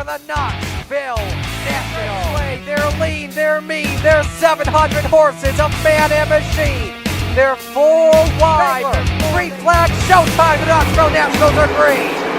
the Knoxville National. They're lean, they're mean, they're 700 horses, a man and machine. They're 4 wide, green flag, showtime, the Knoxville Nationals are green.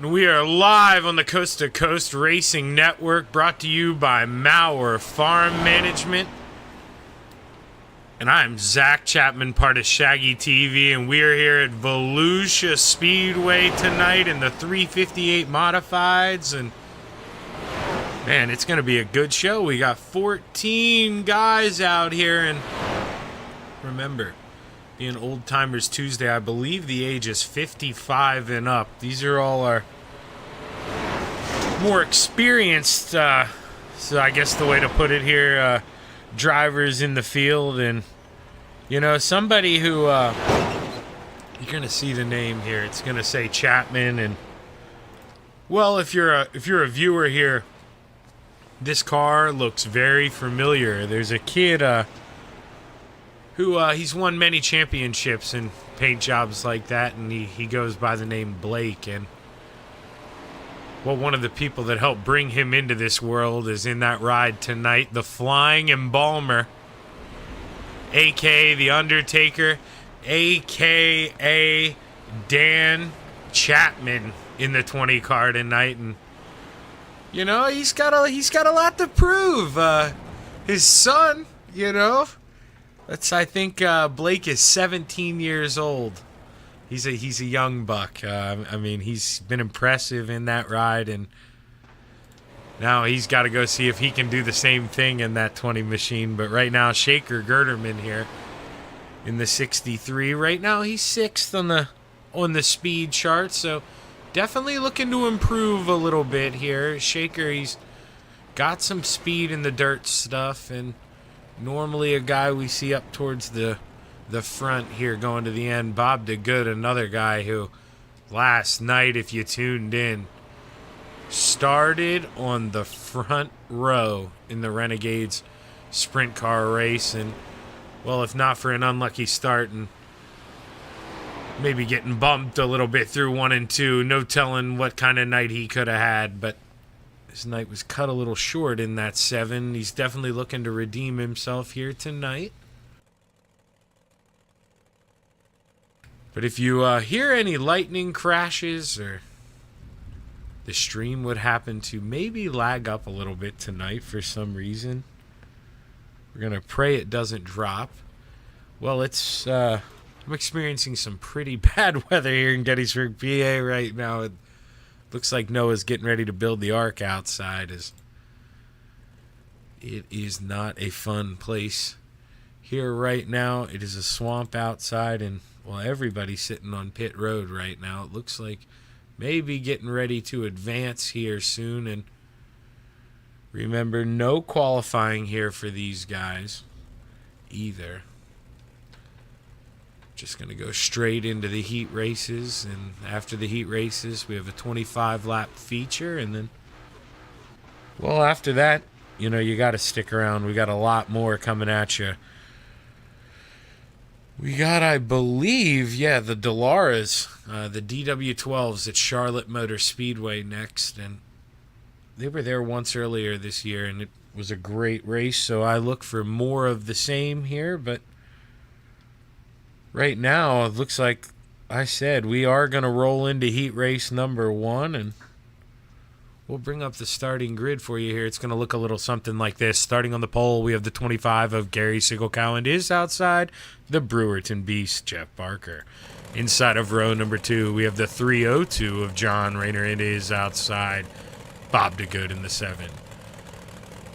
We are live on the Coast to Coast Racing Network, brought to you by Mauer Farm Management. And I'm Zach Chapman, part of Shaggy TV, and we are here at Volusia Speedway tonight in the 358 Modifieds. And man, it's going to be a good show. We got 14 guys out here, and remember, being Old Timers Tuesday, I believe the age is 55 and up. These are all our more experienced, so I guess the way to put it here, drivers in the field. And, you know, somebody who, you're going to see the name here. It's going to say Chapman. And, well, if you're a viewer here, this car looks very familiar. There's a kid, who he's won many championships in paint jobs like that, and he goes by the name Blake. And well, one of the people that helped bring him into this world is in that ride tonight, the Flying Embalmer, a.k.a. The Undertaker, a.k.a. Dan Chapman, in the 20 car tonight. And you know, he's got a lot to prove. His son, you know, I think Blake is 17 years old. He's a young buck. I mean, he's been impressive in that ride, and now he's got to go see if he can do the same thing in that 20 machine. But right now, Shaker Gerderman here in the 63. Right now, he's 6th on the speed chart, so definitely looking to improve a little bit here. Shaker, he's got some speed in the dirt stuff, and Normally a guy we see up towards the front here going to the end. Bob DeGood, another guy who last night, if you tuned in, started on the front row in the Renegades sprint car race. And, well, if not for an unlucky start and maybe getting bumped a little bit through 1 and 2, no telling what kind of night he could have had. But his night was cut a little short in that 7. He's definitely looking to redeem himself here tonight. But if you hear any lightning crashes or the stream would happen to maybe lag up a little bit tonight for some reason, we're going to pray it doesn't drop. Well, it's I'm experiencing some pretty bad weather here in Gettysburg, PA right now. It looks like Noah's getting ready to build the ark outside. It is not a fun place here right now. It is a swamp outside, and well, everybody's sitting on pit road right now. It looks like maybe getting ready to advance here soon. And remember, no qualifying here for these guys either. Just going to go straight into the heat races. And after the heat races, we have a 25-lap feature. And then, well, after that, you know, you got to stick around. We got a lot more coming at you. We got, I believe, yeah, the Delaras, the DW12s at Charlotte Motor Speedway next. And they were there once earlier this year, and it was a great race. So I look for more of the same here. But right now, it looks like I said we are going to roll into heat race number 1. And we'll bring up the starting grid for you here. It's going to look a little something like this. Starting on the pole, we have the 25 of Gary Sigelkow and his outside, the Brewerton Beast, Jeff Barker. Inside of row number 2, we have the 302 of John Rayner and his outside, Bob DeGood in the 7.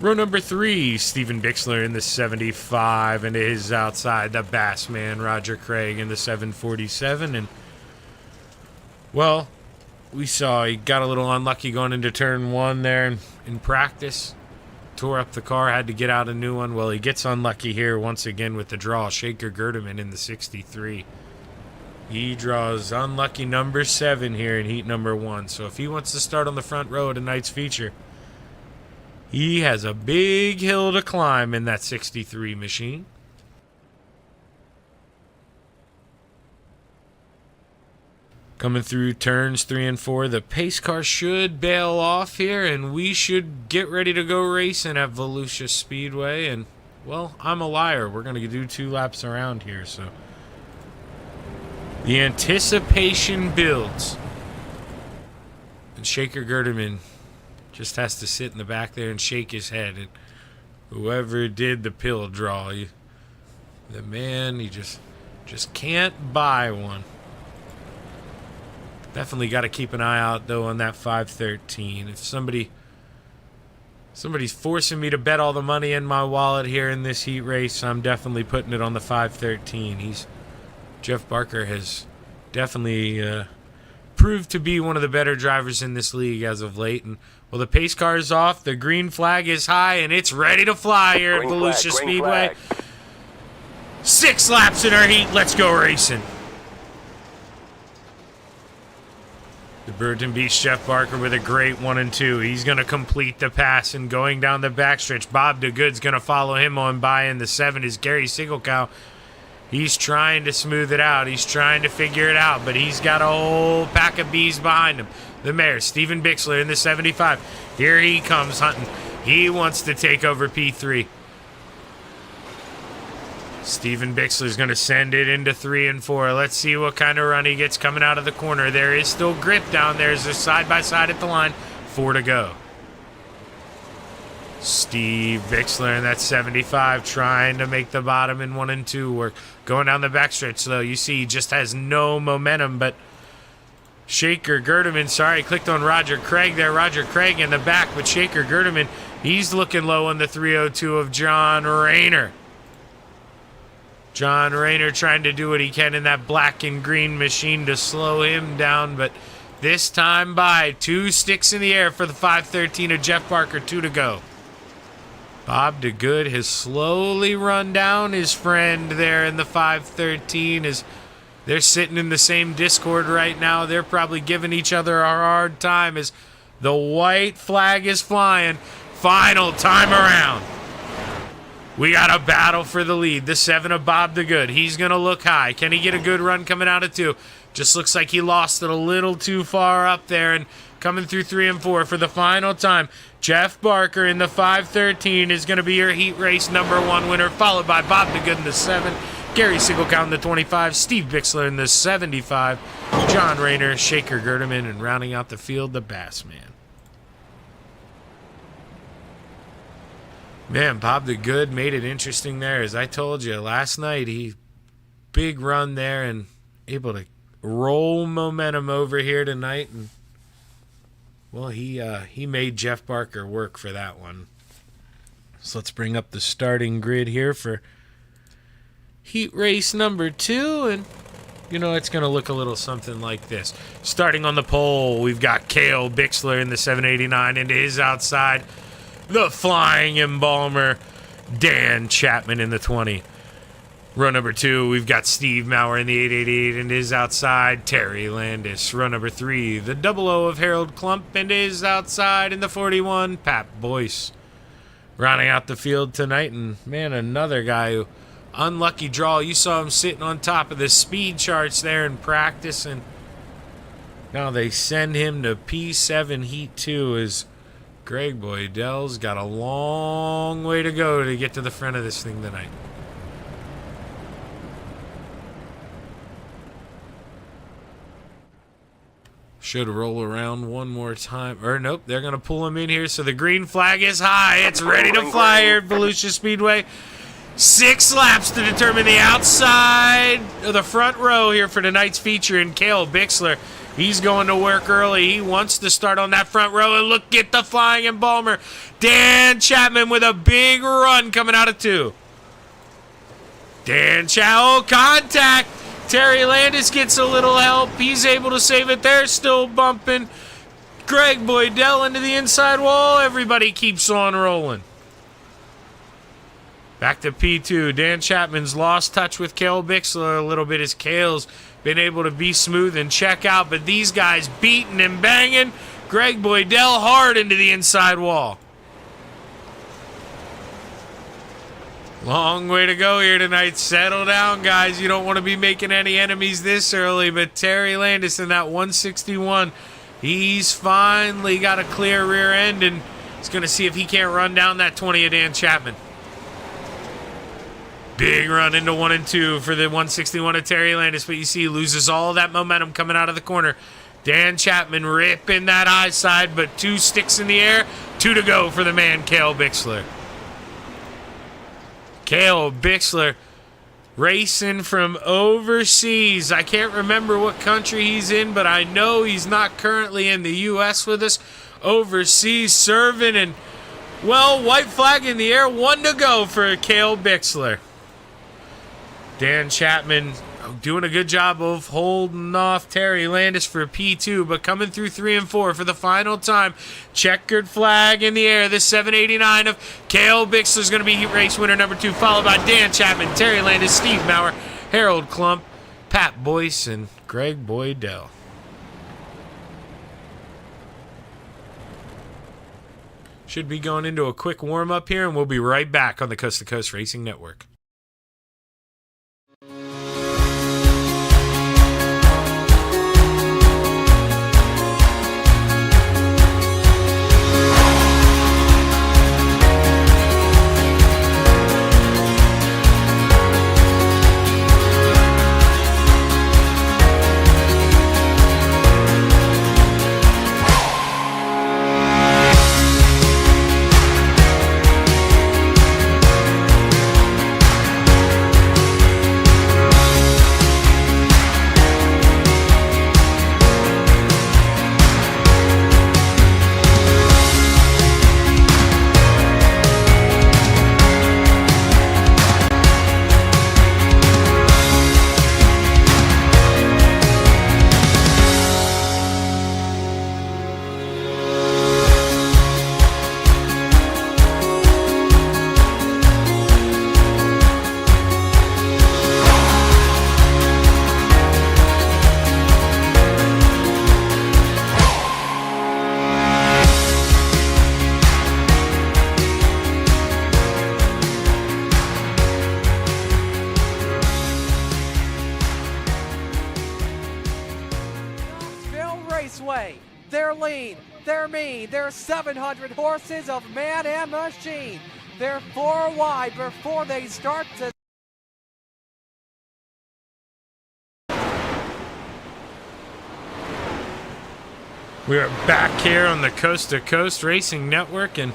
Row number 3, Stephen Bixler in the 75 and his outside, the Bass Man, Roger Craig in the 747. And, well, we saw he got a little unlucky going into turn 1 there in practice. Tore up the car, had to get out a new one. Well, he gets unlucky here once again with the draw. Shaker Gerdeman in the 63. He draws unlucky number 7 here in heat number 1. So if he wants to start on the front row of tonight's feature, he has a big hill to climb in that 63 machine. Coming through turns 3 and 4, the pace car should bail off here, and we should get ready to go racing at Volusia Speedway. And, well, I'm a liar. We're going to do 2 laps around here, so the anticipation builds. And Shaker Gerdeman just has to sit in the back there and shake his head. And whoever did the pill draw, the man, he just can't buy one. Definitely got to keep an eye out, though, on that 513. If somebody's forcing me to bet all the money in my wallet here in this heat race, I'm definitely putting it on the 513. Jeff Barker has definitely proved to be one of the better drivers in this league as of late. And, well, the pace car is off, the green flag is high, and it's ready to fly here at Volusia Speedway. 6 laps in our heat. Let's go racing. The Brewerton Beast, Jeff Barker, with a great 1 and 2. He's going to complete the pass and going down the backstretch. Bob DeGood's going to follow him on by in the 7 is Gary Sigelkow. He's trying to smooth it out. He's trying to figure it out, but he's got a whole pack of bees behind him. The mayor, Stephen Bixler, in the 75. Here he comes hunting. He wants to take over P3. Stephen Bixler's going to send it into 3 and 4. Let's see what kind of run he gets coming out of the corner. There is still grip down there. There's a side-by-side at the line. 4 to go. Steve Bixler in that 75 trying to make the bottom in 1 and 2 work. Going down the backstretch, though, you see he just has no momentum, but Shaker Gerdeman, sorry, clicked on Roger Craig there. Roger Craig in the back, but Shaker Gerdeman, he's looking low on the 302 of John Rayner. John Rayner trying to do what he can in that black and green machine to slow him down, but this time by 2 sticks in the air for the 513 of Jeff Barker, 2 to go. Bob DeGood has slowly run down his friend there in the 513 as they're sitting in the same Discord right now. They're probably giving each other a hard time as the white flag is flying. Final time around. We got a battle for the lead. The 7 of Bob DeGood. He's going to look high. Can he get a good run coming out of 2? Just looks like he lost it a little too far up there, and coming through 3 and 4 for the final time. Jeff Barker in the 513 is going to be your heat race number 1 winner, followed by Bob DeGood in the 7, Gary Singlecout in the 25, Steve Bixler in the 75, John Rayner, Shaker Gerdeman, and rounding out the field, the Bass Man. Man, Bob DeGood made it interesting there. As I told you last night, he big run there and able to roll momentum over here tonight. And well, he made Jeff Barker work for that one. So let's bring up the starting grid here for heat race number 2, and you know it's going to look a little something like this. Starting on the pole, we've got Cale Bixler in the 789 into his outside. The flying embalmer, Dan Chapman in the 20. Row number 2, we've got Steve Maurer in the 888 and his outside. Terry Landis. Row number 3, the 00 of Harold Klump and his outside in the 41. Pat Boyce. Rounding out the field tonight, and man, another guy who unlucky draw. You saw him sitting on top of the speed charts there in practice, and now they send him to P7 Heat 2 as Greg Boydell's got a long way to go to get to the front of this thing tonight. Should roll around one more time. Or nope, they're going to pull him in here. So the green flag is high. It's ready to fly here at Volusia Speedway. 6 laps to determine the outside of the front row here for tonight's feature. And Cale Bixler, he's going to work early. He wants to start on that front row. And look at the flying embalmer. Dan Chapman with a big run coming out of 2. Dan Chow, contact. Terry Landis gets a little help. He's able to save it. They're still bumping. Greg Boydell into the inside wall. Everybody keeps on rolling. Back to P2. Dan Chapman's lost touch with Cale Bixler a little bit as Cale's been able to be smooth and check out. But these guys beating and banging. Greg Boydell hard into the inside wall. Long way to go here tonight. Settle down, guys. You don't want to be making any enemies this early, but Terry Landis in that 161, he's finally got a clear rear end, and he's going to see if he can't run down that 20 of Dan Chapman. Big run into 1 and 2 for the 161 of Terry Landis, but you see he loses all that momentum coming out of the corner. Dan Chapman ripping that high side, but 2 sticks in the air. 2 to go for the man, Cale Bixler. Cale Bixler racing from overseas. I can't remember what country he's in, but I know he's not currently in the U.S. with us. Overseas serving, and, well, white flag in the air. 1 to go for Cale Bixler. Dan Chapman doing a good job of holding off Terry Landis for P2, but coming through 3 and 4 for the final time. Checkered flag in the air. The 789 of Cale Bixler is going to be heat race winner number 2, followed by Dan Chapman, Terry Landis, Steve Maurer, Harold Klump, Pat Boyce, and Greg Boydell. Should be going into a quick warm-up here, and we'll be right back on the Coast to Coast Racing Network. they're lean, they're mean, they're 700 horses of man and machine. They're 4 wide before they start to... We are back here on the Coast to Coast Racing Network, and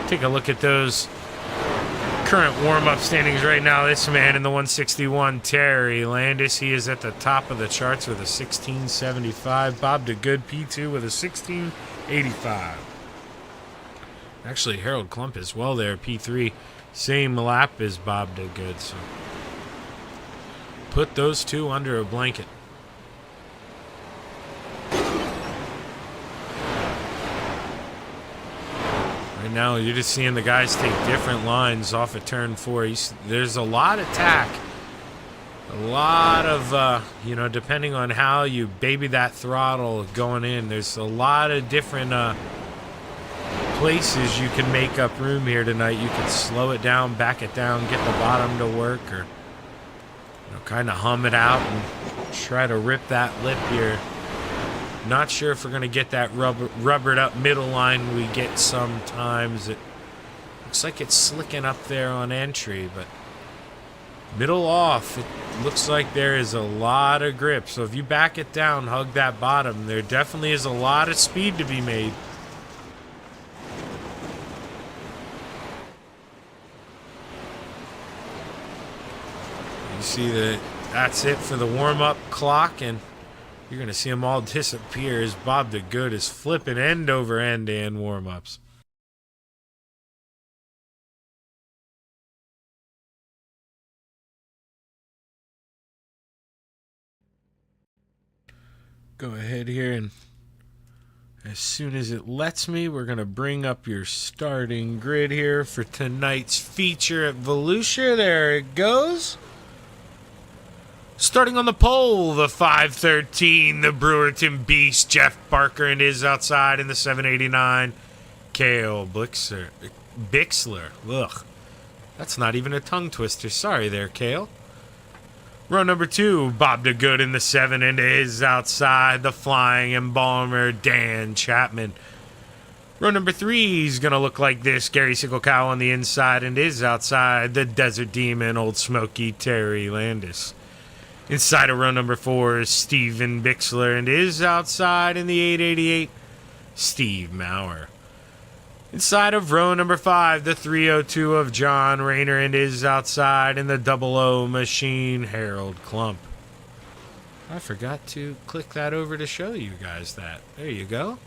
take a look at those current warm-up standings right now. This man in the 161, Terry Landis, he is at the top of the charts with a 1675. Bob DeGood, P2 with a 1685. Actually, Harold Klump as well there, P3. Same lap as Bob DeGood, so put those two under a blanket. Right now, you're just seeing the guys take different lines off of turn 4. There's a lot of tack. A lot of, you know, depending on how you baby that throttle going in, there's a lot of different places you can make up room here tonight. You can slow it down, back it down, get the bottom to work, or, you know, kind of hum it out and try to rip that lip here. Not sure if we're going to get that rubbered up middle line we get sometimes. It looks like it's slicking up there on entry, but middle off, it looks like there is a lot of grip. So if you back it down, hug that bottom, there definitely is a lot of speed to be made. You see that that's it for the warm-up clock, and you're going to see them all disappear as Bob DeGood is flipping end over end in warm-ups. Go ahead here, and as soon as it lets me, we're going to bring up your starting grid here for tonight's feature at Volusia. There it goes. Starting on the pole, the 513, the Brewerton Beast, Jeff Barker, and is outside in the 789, Cale Bixler. Ugh, that's not even a tongue twister. Sorry there, Cale. Row number 2, Bob DeGood in the 7 and is outside, the Flying Embalmer, Dan Chapman. Row number 3 is going to look like this, Gary Sickelcow on the inside and is outside, the Desert Demon, Old Smoky, Terry Landis. Inside of row number 4 is Steven Bixler and is outside in the 888, Steve Maurer. Inside of row number 5, the 302 of John Rayner and is outside in the 00 machine, Harold Klump. I forgot to click that over to show you guys that. There you go.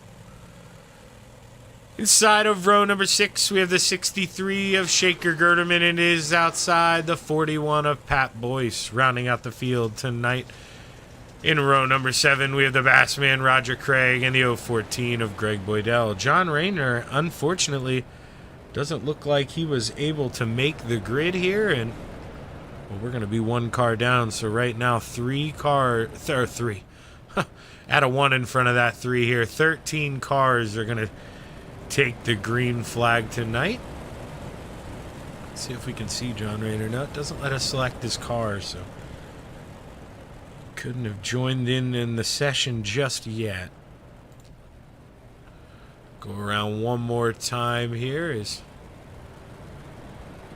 Inside of row number 6, we have the 63 of Shaker Gerderman and is outside the 41 of Pat Boyce, rounding out the field tonight. In row number 7, we have the Bassman Roger Craig and the 014 of Greg Boydell. John Rayner, unfortunately, doesn't look like he was able to make the grid here, and well, we're going to be one car down, so right now 3 add a 1 in front of that 3 here. 13 cars are going to take the green flag tonight. Let's see if we can see John Rayner. No, it doesn't let us select his car, so couldn't have joined in the session just yet. Go around one more time here.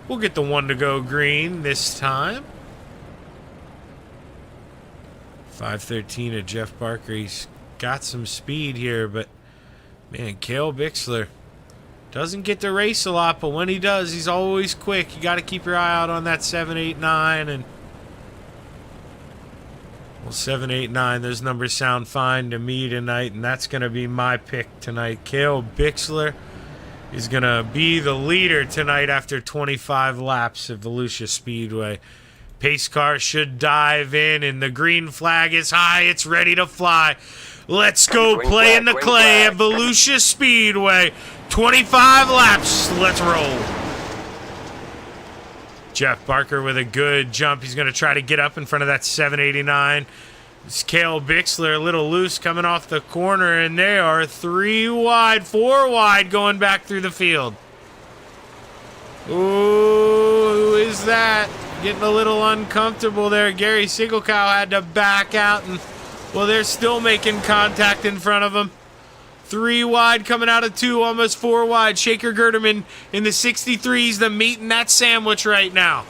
We'll get the 1 to go green this time. 513 of Jeff Barker. He's got some speed here, but man, Cale Bixler doesn't get to race a lot, but when he does, he's always quick. You got to keep your eye out on that 789, and well, 789, those numbers sound fine to me tonight, and that's going to be my pick tonight. Cale Bixler is going to be the leader tonight after 25 laps at Volusia Speedway. Pace car should dive in, and the green flag is high. It's ready to fly. Let's go play in the clay at Volusia Speedway. 25 laps. Let's roll. Jeff Barker with a good jump. He's going to try to get up in front of that 789. It's Cale Bixler a little loose coming off the corner, and they are 3 wide, 4 wide going back through the field. Ooh, who is that? Getting a little uncomfortable there. Gary Sickelcow had to back out, and well, they're still making contact in front of him. 3 wide coming out of 2, almost 4 wide. Shaker Gerderman in the 63s, the meat in that sandwich right now.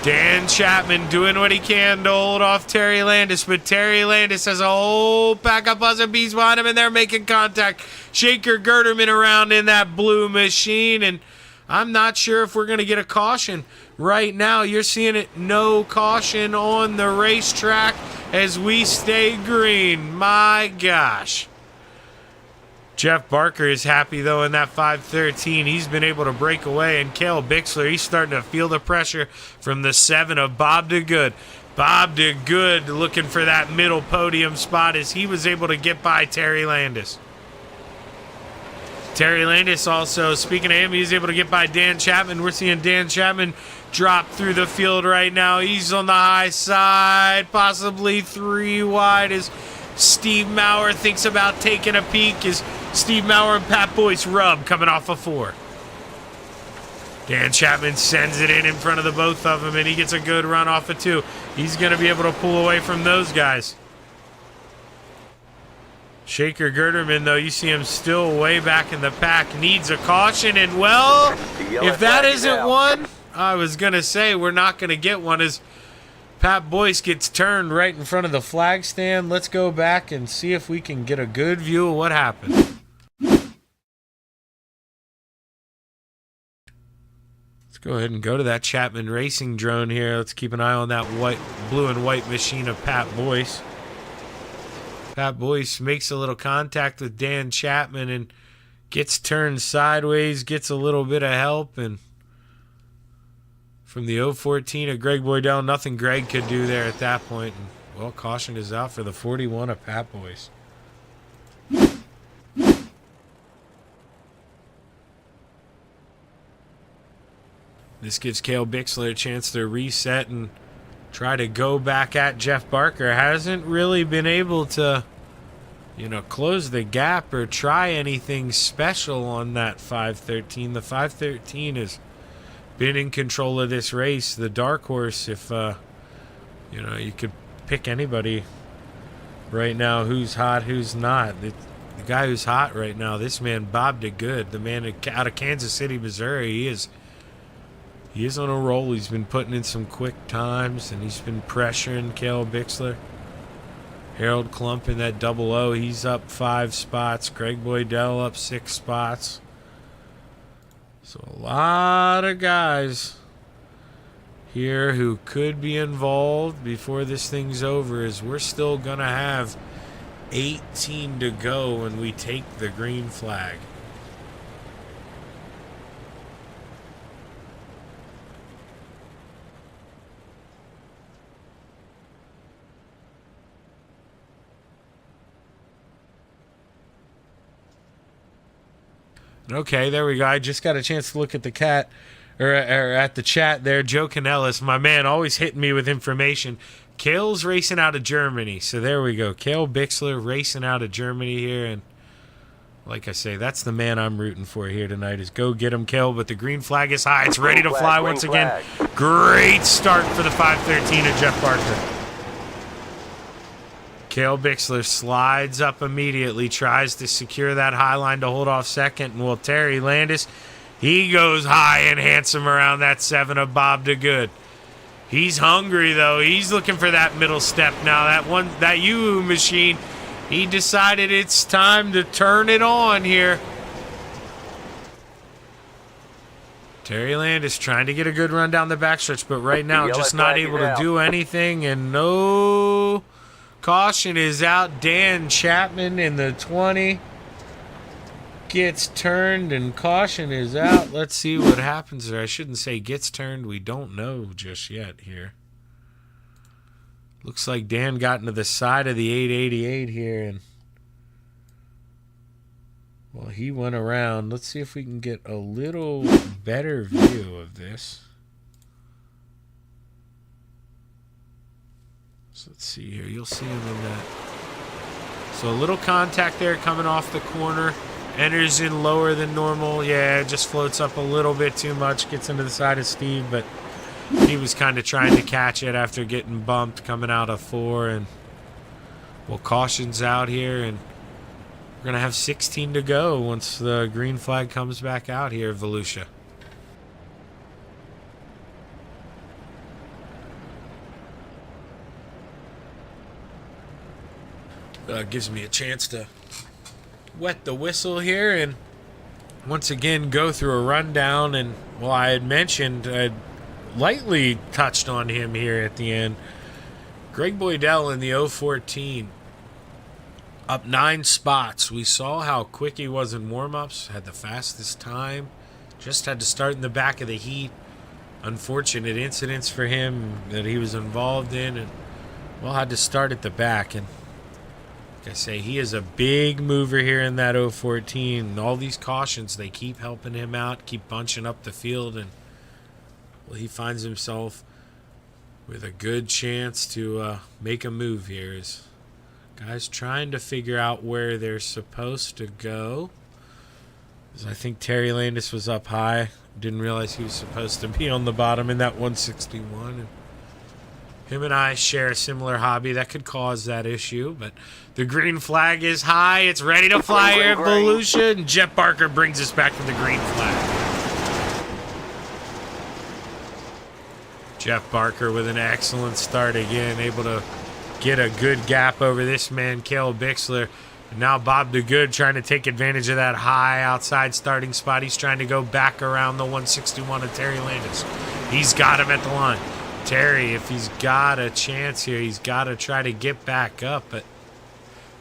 Dan Chapman doing what he can to hold off Terry Landis, but Terry Landis has a whole pack of buzzing bees behind him, and they're making contact. Shaker Gerderman around in that blue machine, and I'm not sure if we're going to get a caution. Right now, you're seeing it, no caution on the racetrack as we stay green. My gosh. Jeff Barker is happy, though, in that 513. He's been able to break away, and Cale Bixler, he's starting to feel the pressure from the 7 of Bob DeGood. Bob DeGood looking for that middle podium spot as he was able to get by Terry Landis. Terry Landis also, speaking of him, he's able to get by Dan Chapman. We're seeing Dan Chapman drop through the field right now. He's on the high side, possibly 3 wide as Steve Maurer thinks about taking a peek as Steve Maurer and Pat Boyce rub coming off of 4. Dan Chapman sends it in front of the both of them, and he gets a good run off of 2. He's going to be able to pull away from those guys. Shaker Gerderman, though, you see him still way back in the pack, needs a caution, and well, if that isn't one, I was going to say we're not going to get one as Pat Boyce gets turned right in front of the flag stand. Let's go back and see if we can get a good view of what happened. Let's go ahead and go to that Chapman Racing drone here. Let's keep an eye on that blue and white machine of Pat Boyce. Pat Boyce makes a little contact with Dan Chapman and gets turned sideways, gets a little bit of help, and from the 014 of Greg Boydell, nothing Greg could do there at that point. And, well, caution is out for the 41 of Pat Boyce. This gives Cale Bixler a chance to reset and try to go back at Jeff Barker. Hasn't really been able to, close the gap or try anything special on that 513. The 513 has been in control of this race. The dark horse, if, you could pick anybody right now who's hot, who's not. The guy who's hot right now, this man, Bob DeGood, the man out of Kansas City, Missouri, he is on a roll. He's been putting in some quick times, and he's been pressuring Cale Bixler. Harold Klump in that 00, he's up 5 spots. Greg Boydell up 6 spots. So a lot of guys here who could be involved before this thing's over, as we're still going to have 18 to go when we take the green flag. Okay, there we go. I just got a chance to look at the at the chat there. Joe Canellis, my man, always hitting me with information. Cale's racing out of Germany. So there we go. Cale Bixler racing out of Germany here. And like I say, that's the man I'm rooting for here tonight, is go get him, Cale. But the green flag is high. It's ready to fly once again. Great start for the 513 of Jeff Barker. Cale Bixler slides up immediately, tries to secure that high line to hold off second. And, well, Terry Landis, he goes high and handsome around that 7 of Bob DeGood. He's hungry, though. He's looking for that middle step now. That Yoo-hoo machine, he decided it's time to turn it on here. Terry Landis trying to get a good run down the backstretch, but right now just not able to do anything, and no caution is out. Dan Chapman in the 20 gets turned, and caution is out. Let's see what happens there. I shouldn't say gets turned. We don't know just yet here. Looks like Dan got into the side of the 888 here, and well, he went around. Let's see if we can get a little better view of this. So let's see here. You'll see him in that. So a little contact there coming off the corner. Enters in lower than normal. Yeah, it just floats up a little bit too much. Gets into the side of Steve, but he was kind of trying to catch it after getting bumped coming out of 4. And Well, caution's out here, and we're going to have 16 to go once the green flag comes back out here, Volusia. Gives me a chance to wet the whistle here and once again go through a rundown. And well, I had mentioned, I lightly touched on him here at the end. Greg Boydell in the 014, up 9 spots. We saw how quick he was in warm-ups, had the fastest time, just had to start in the back of the heat. Unfortunate incidents for him that he was involved in, and well, had to start at the back. And like I say, he is a big mover here in that 014. And all these cautions, they keep helping him out, keep bunching up the field, and well, he finds himself with a good chance to make a move here. As guys trying to figure out where they're supposed to go. As I think Terry Landis was up high. Didn't realize he was supposed to be on the bottom in that 161. And him and I share a similar hobby that could cause that issue, but the green flag is high. It's ready to fly here at Volusia, and Jeff Barker brings us back to the green flag. Jeff Barker with an excellent start again, able to get a good gap over this man, Cale Bixler. And now Bob DeGood trying to take advantage of that high outside starting spot. He's trying to go back around the 161 of Terry Landis. He's got him at the line. Terry, if he's got a chance here, he's got to try to get back up. But,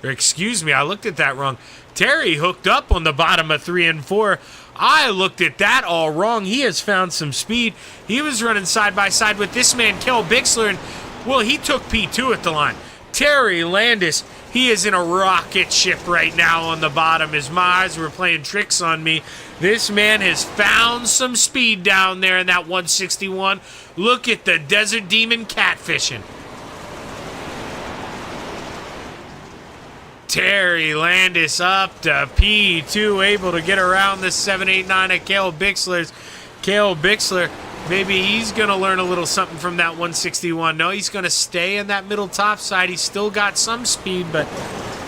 or excuse me, I looked at that wrong. Terry hooked up on the bottom of 3 and 4. I looked at that all wrong. He has found some speed. He was running side by side with this man, Cale Bixler, and, well, he took P2 at the line. Terry Landis, he is in a rocket ship right now on the bottom. As my eyes were playing tricks on me, this man has found some speed down there in that 161. Look at the Desert Demon catfishing. Terry Landis up to P2, able to get around the 789 of Cale Bixler's. Cale Bixler, maybe he's going to learn a little something from that 161. No, he's going to stay in that middle top side. He's still got some speed, but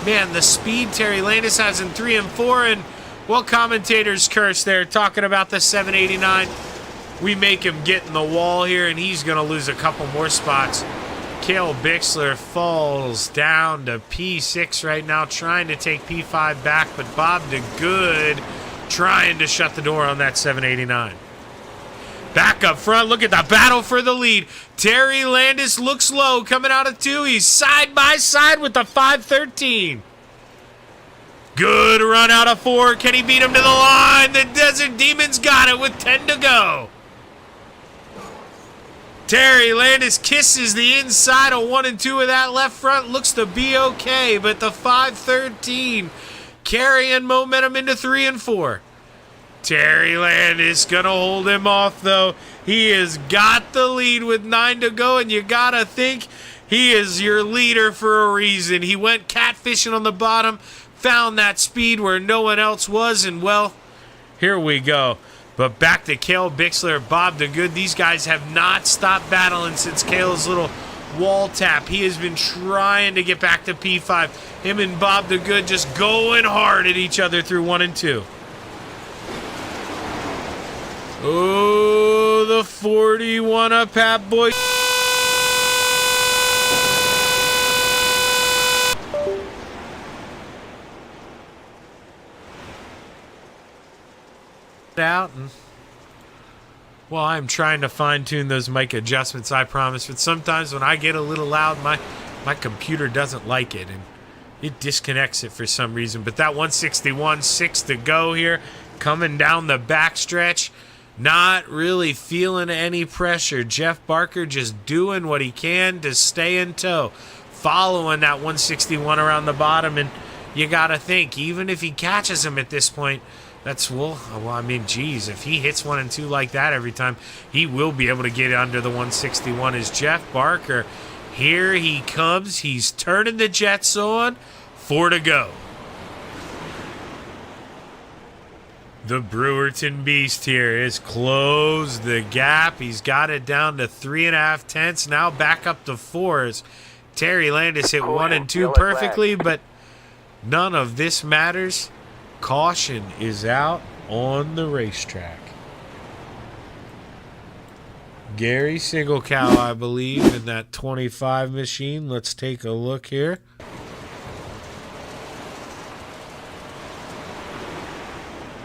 man, the speed Terry Landis has in 3 and 4, and well, commentators curse there, talking about the 789. We make him get in the wall here, and he's going to lose a couple more spots. Cale Bixler falls down to P6 right now, trying to take P5 back, but Bob DeGood trying to shut the door on that 789. Back up front, look at the battle for the lead. Terry Landis looks low coming out of 2. He's side by side with the 513. Good run out of 4. Can he beat him to the line? The Desert Demons got it with 10 to go. Terry Landis kisses the inside of 1 and 2 of that left front. Looks to be okay, but the 513 carrying momentum into 3 and 4. Terry Landis going to hold him off, though. He has got the lead with 9 to go, and you got to think he is your leader for a reason. He went catfishing on the bottom, found that speed where no one else was, and, well, here we go. But back to Cale Bixler, Bob DeGood. These guys have not stopped battling since Cale's little wall tap. He has been trying to get back to P5. Him and Bob DeGood just going hard at each other through 1 and 2. Oh, the 41 of Pat Boy. Out and well, I'm trying to fine-tune those mic adjustments, I promise, but sometimes when I get a little loud, my computer doesn't like it and it disconnects it for some reason. But that 161, 6 to go here, coming down the backstretch, not really feeling any pressure. Jeff Barker just doing what he can to stay in tow, following that 161 around the bottom, and you gotta think, even if he catches him at this point, that's, well, I mean, geez, if he hits 1 and 2 like that every time, he will be able to get under the 161. As Jeff Barker, here he comes. He's turning the jets on. 4 to go. The Brewerton Beast here has closed the gap. He's got it down to 3.5 tenths. Now back up to 4s. Terry Landis hit 1 and 2 perfectly, but none of this matters. Caution is out on the racetrack. Gary Single-Cow, I believe, in that 25 machine. Let's take a look here.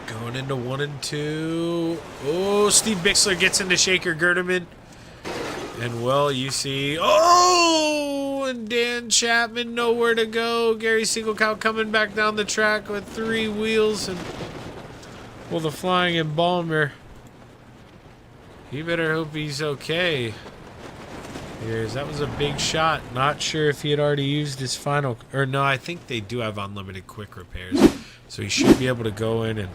Going into 1 and 2. Oh, Steve Bixler gets into Shaker Gerdeman. And, well, you see... Oh! And Dan Chapman, nowhere to go. Gary Single-Cow coming back down the track with 3 wheels. And, well, the flying embalmer... He better hope he's okay. That was a big shot. Not sure if he had already used his final... Or no, I think they do have unlimited quick repairs. So he should be able to go in and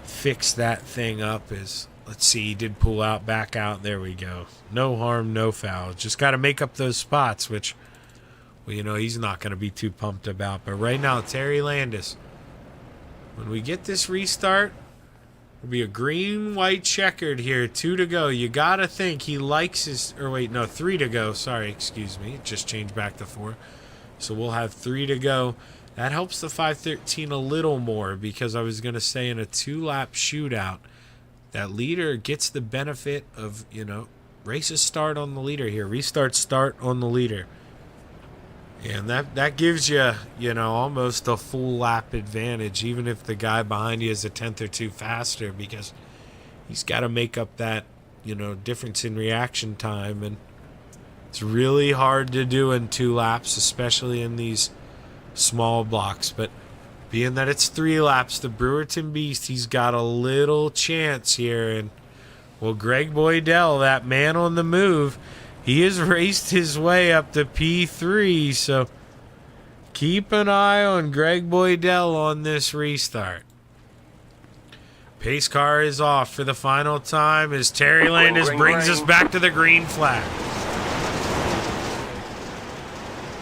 fix that thing up. Let's see, he did pull out, back out. There we go. No harm, no foul. Just got to make up those spots, which, well, you know, he's not going to be too pumped about. But right now, Terry Landis, when we get this restart... It'll be a green-white checkered here. 2 to go. You gotta think he likes his... Or wait, no, 3 to go. Sorry, excuse me. It just changed back to 4. So we'll have 3 to go. That helps the 513 a little more because I was going to say in a 2-lap shootout, that leader gets the benefit of, you know, races start on the leader here. Restarts start on the leader. And that gives you, you know, almost a full lap advantage, even if the guy behind you is a tenth or two faster, because he's got to make up that, you know, difference in reaction time. And it's really hard to do in 2 laps, especially in these small blocks. But being that it's 3 laps, the Brewerton Beast, he's got a little chance here. And, well, Greg Boydell, that man on the move, he has raced his way up to P3, so keep an eye on Greg Boydell on this restart. Pace car is off for the final time as Terry Landis brings us back to the green flag.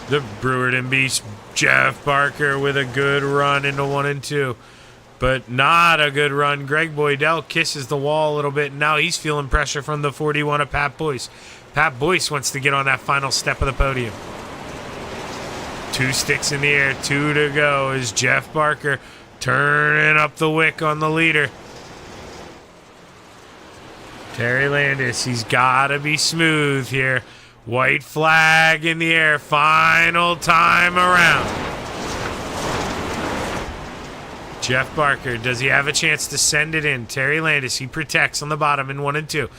The Brewerton Beast, Jeff Barker with a good run into 1 and 2. But not a good run. Greg Boydell kisses the wall a little bit, and now he's feeling pressure from the 41 of Pat Boyce. Pat Boyce wants to get on that final step of the podium. 2 sticks in the air, 2 to go as Jeff Barker turning up the wick on the leader. Terry Landis, he's got to be smooth here. White flag in the air, final time around. Jeff Barker, does he have a chance to send it in? Terry Landis, he protects on the bottom in 1 and 2.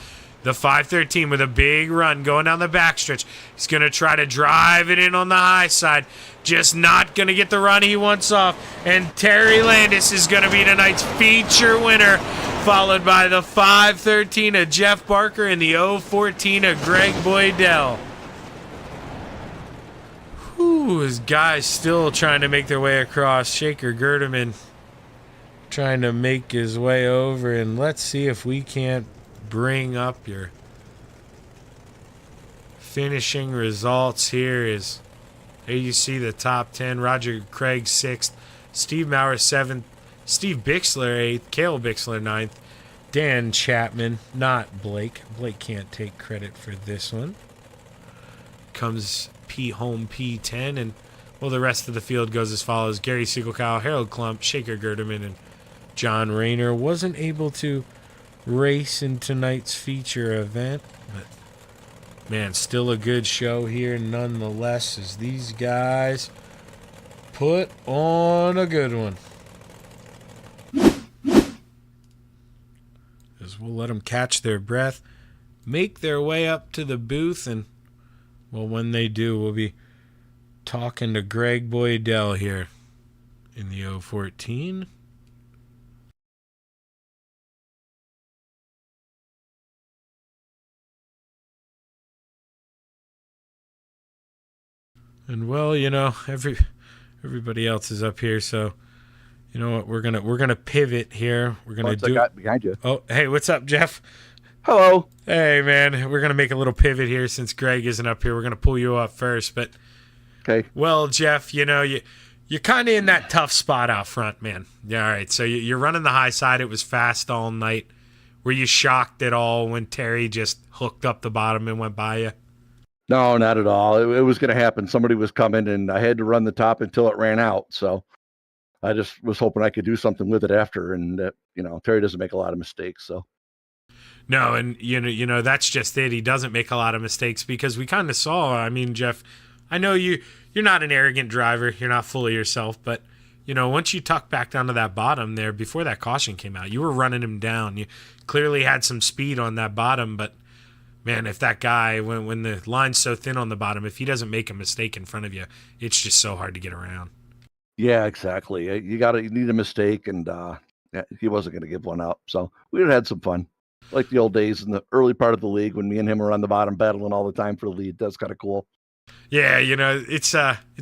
The 513 with a big run going down the backstretch. He's going to try to drive it in on the high side. Just not going to get the run he wants off. And Terry Landis is going to be tonight's feature winner, followed by the 513 of Jeff Barker and the 014 of Greg Boydell. Whew, his guys still trying to make their way across. Shaker Gerdeman trying to make his way over. And let's see if we can't bring up your finishing results here. Is here you see the top 10. Roger Craig 6th, Steve Maurer 7th, Steve Bixler 8th, Cale Bixler 9th, Dan Chapman, not Blake. Blake can't take credit for this one. Comes home P10, and well, the rest of the field goes as follows. Gary Single-Cow, Harold Klump, Shaker Gerdeman, and John Rayner. Wasn't able to race in tonight's feature event, but man, still a good show here nonetheless as these guys put on a good one. As we'll let them catch their breath, make their way up to the booth, and well, when they do, we'll be talking to Greg Boydell here in the 014. And well, you know, everybody else is up here, so you know what, we're gonna pivot here. We're gonna do. Got behind you. Oh, hey, what's up, Jeff? Hello. Hey, man, we're gonna make a little pivot here since Greg isn't up here. We're gonna pull you up first, but Okay. well, Jeff, you know you're kind of in that tough spot out front, man. Yeah, all right. So you're running the high side. It was fast all night. Were you shocked at all when Terry just hooked up the bottom and went by you? No, not at all. It was going to happen. Somebody was coming, and I had to run the top until it ran out. So I just was hoping I could do something with it after. And Terry doesn't make a lot of mistakes. So No, and that's just it. He doesn't make a lot of mistakes because we kind of saw. I mean, Jeff, I know you're not an arrogant driver. You're not full of yourself, but once you tuck back down to that bottom there before that caution came out, you were running him down. You clearly had some speed on that bottom, but man, if that guy, when the line's so thin on the bottom, if he doesn't make a mistake in front of you, it's just so hard to get around. yeah, exactly. You need a mistake, and he wasn't going to give one up. So we had some fun, like the old days in the early part of the league when me and him were on the bottom battling all the time for the lead. That's kind of cool. Yeah, it's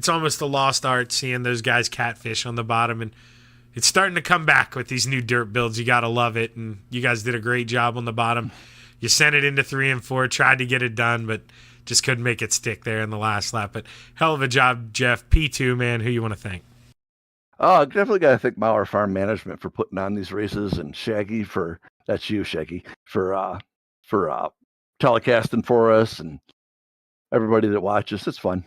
almost a lost art seeing those guys catfish on the bottom, and it's starting to come back with these new dirt builds. You got to love it, and you guys did a great job on the bottom. You sent it into 3 and 4, tried to get it done, but just couldn't make it stick there in the last lap. But hell of a job, Jeff. P2, man, who you want to thank? Oh, definitely got to thank Mauer Farm Management for putting on these races, and Shaggy for telecasting for us, and everybody that watches. It's fun.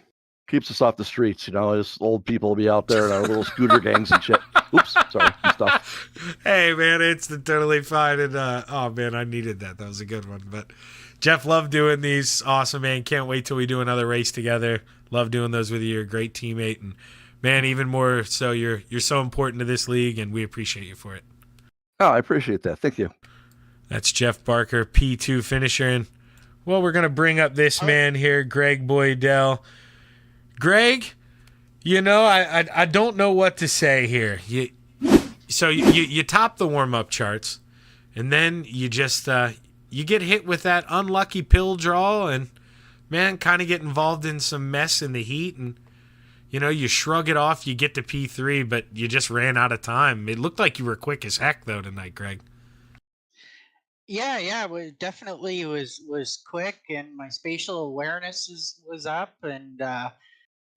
Keeps us off the streets. Us old people will be out there in our little scooter gangs and shit. Oops, sorry, and stuff. Hey, man, it's totally fine. And oh man, I needed that. That was a good one. But Jeff, love doing these. Awesome, man. Can't wait till we do another race together. Love doing those with you. You're a great teammate, and man, even more so, you're so important to this league, and we appreciate you for it. Oh, I appreciate that. Thank you. That's Jeff Barker, P2 finisher. And well, we're gonna bring up this man here, Greg Boydell. Greg, I don't know what to say here. You top the warm-up charts, and then you just you get hit with that unlucky pill draw, and man, kind of get involved in some mess in the heat, and you shrug it off. You get to P3, but you just ran out of time. It looked like you were quick as heck though tonight, Greg. Yeah, definitely was quick, and my spatial awareness was up, and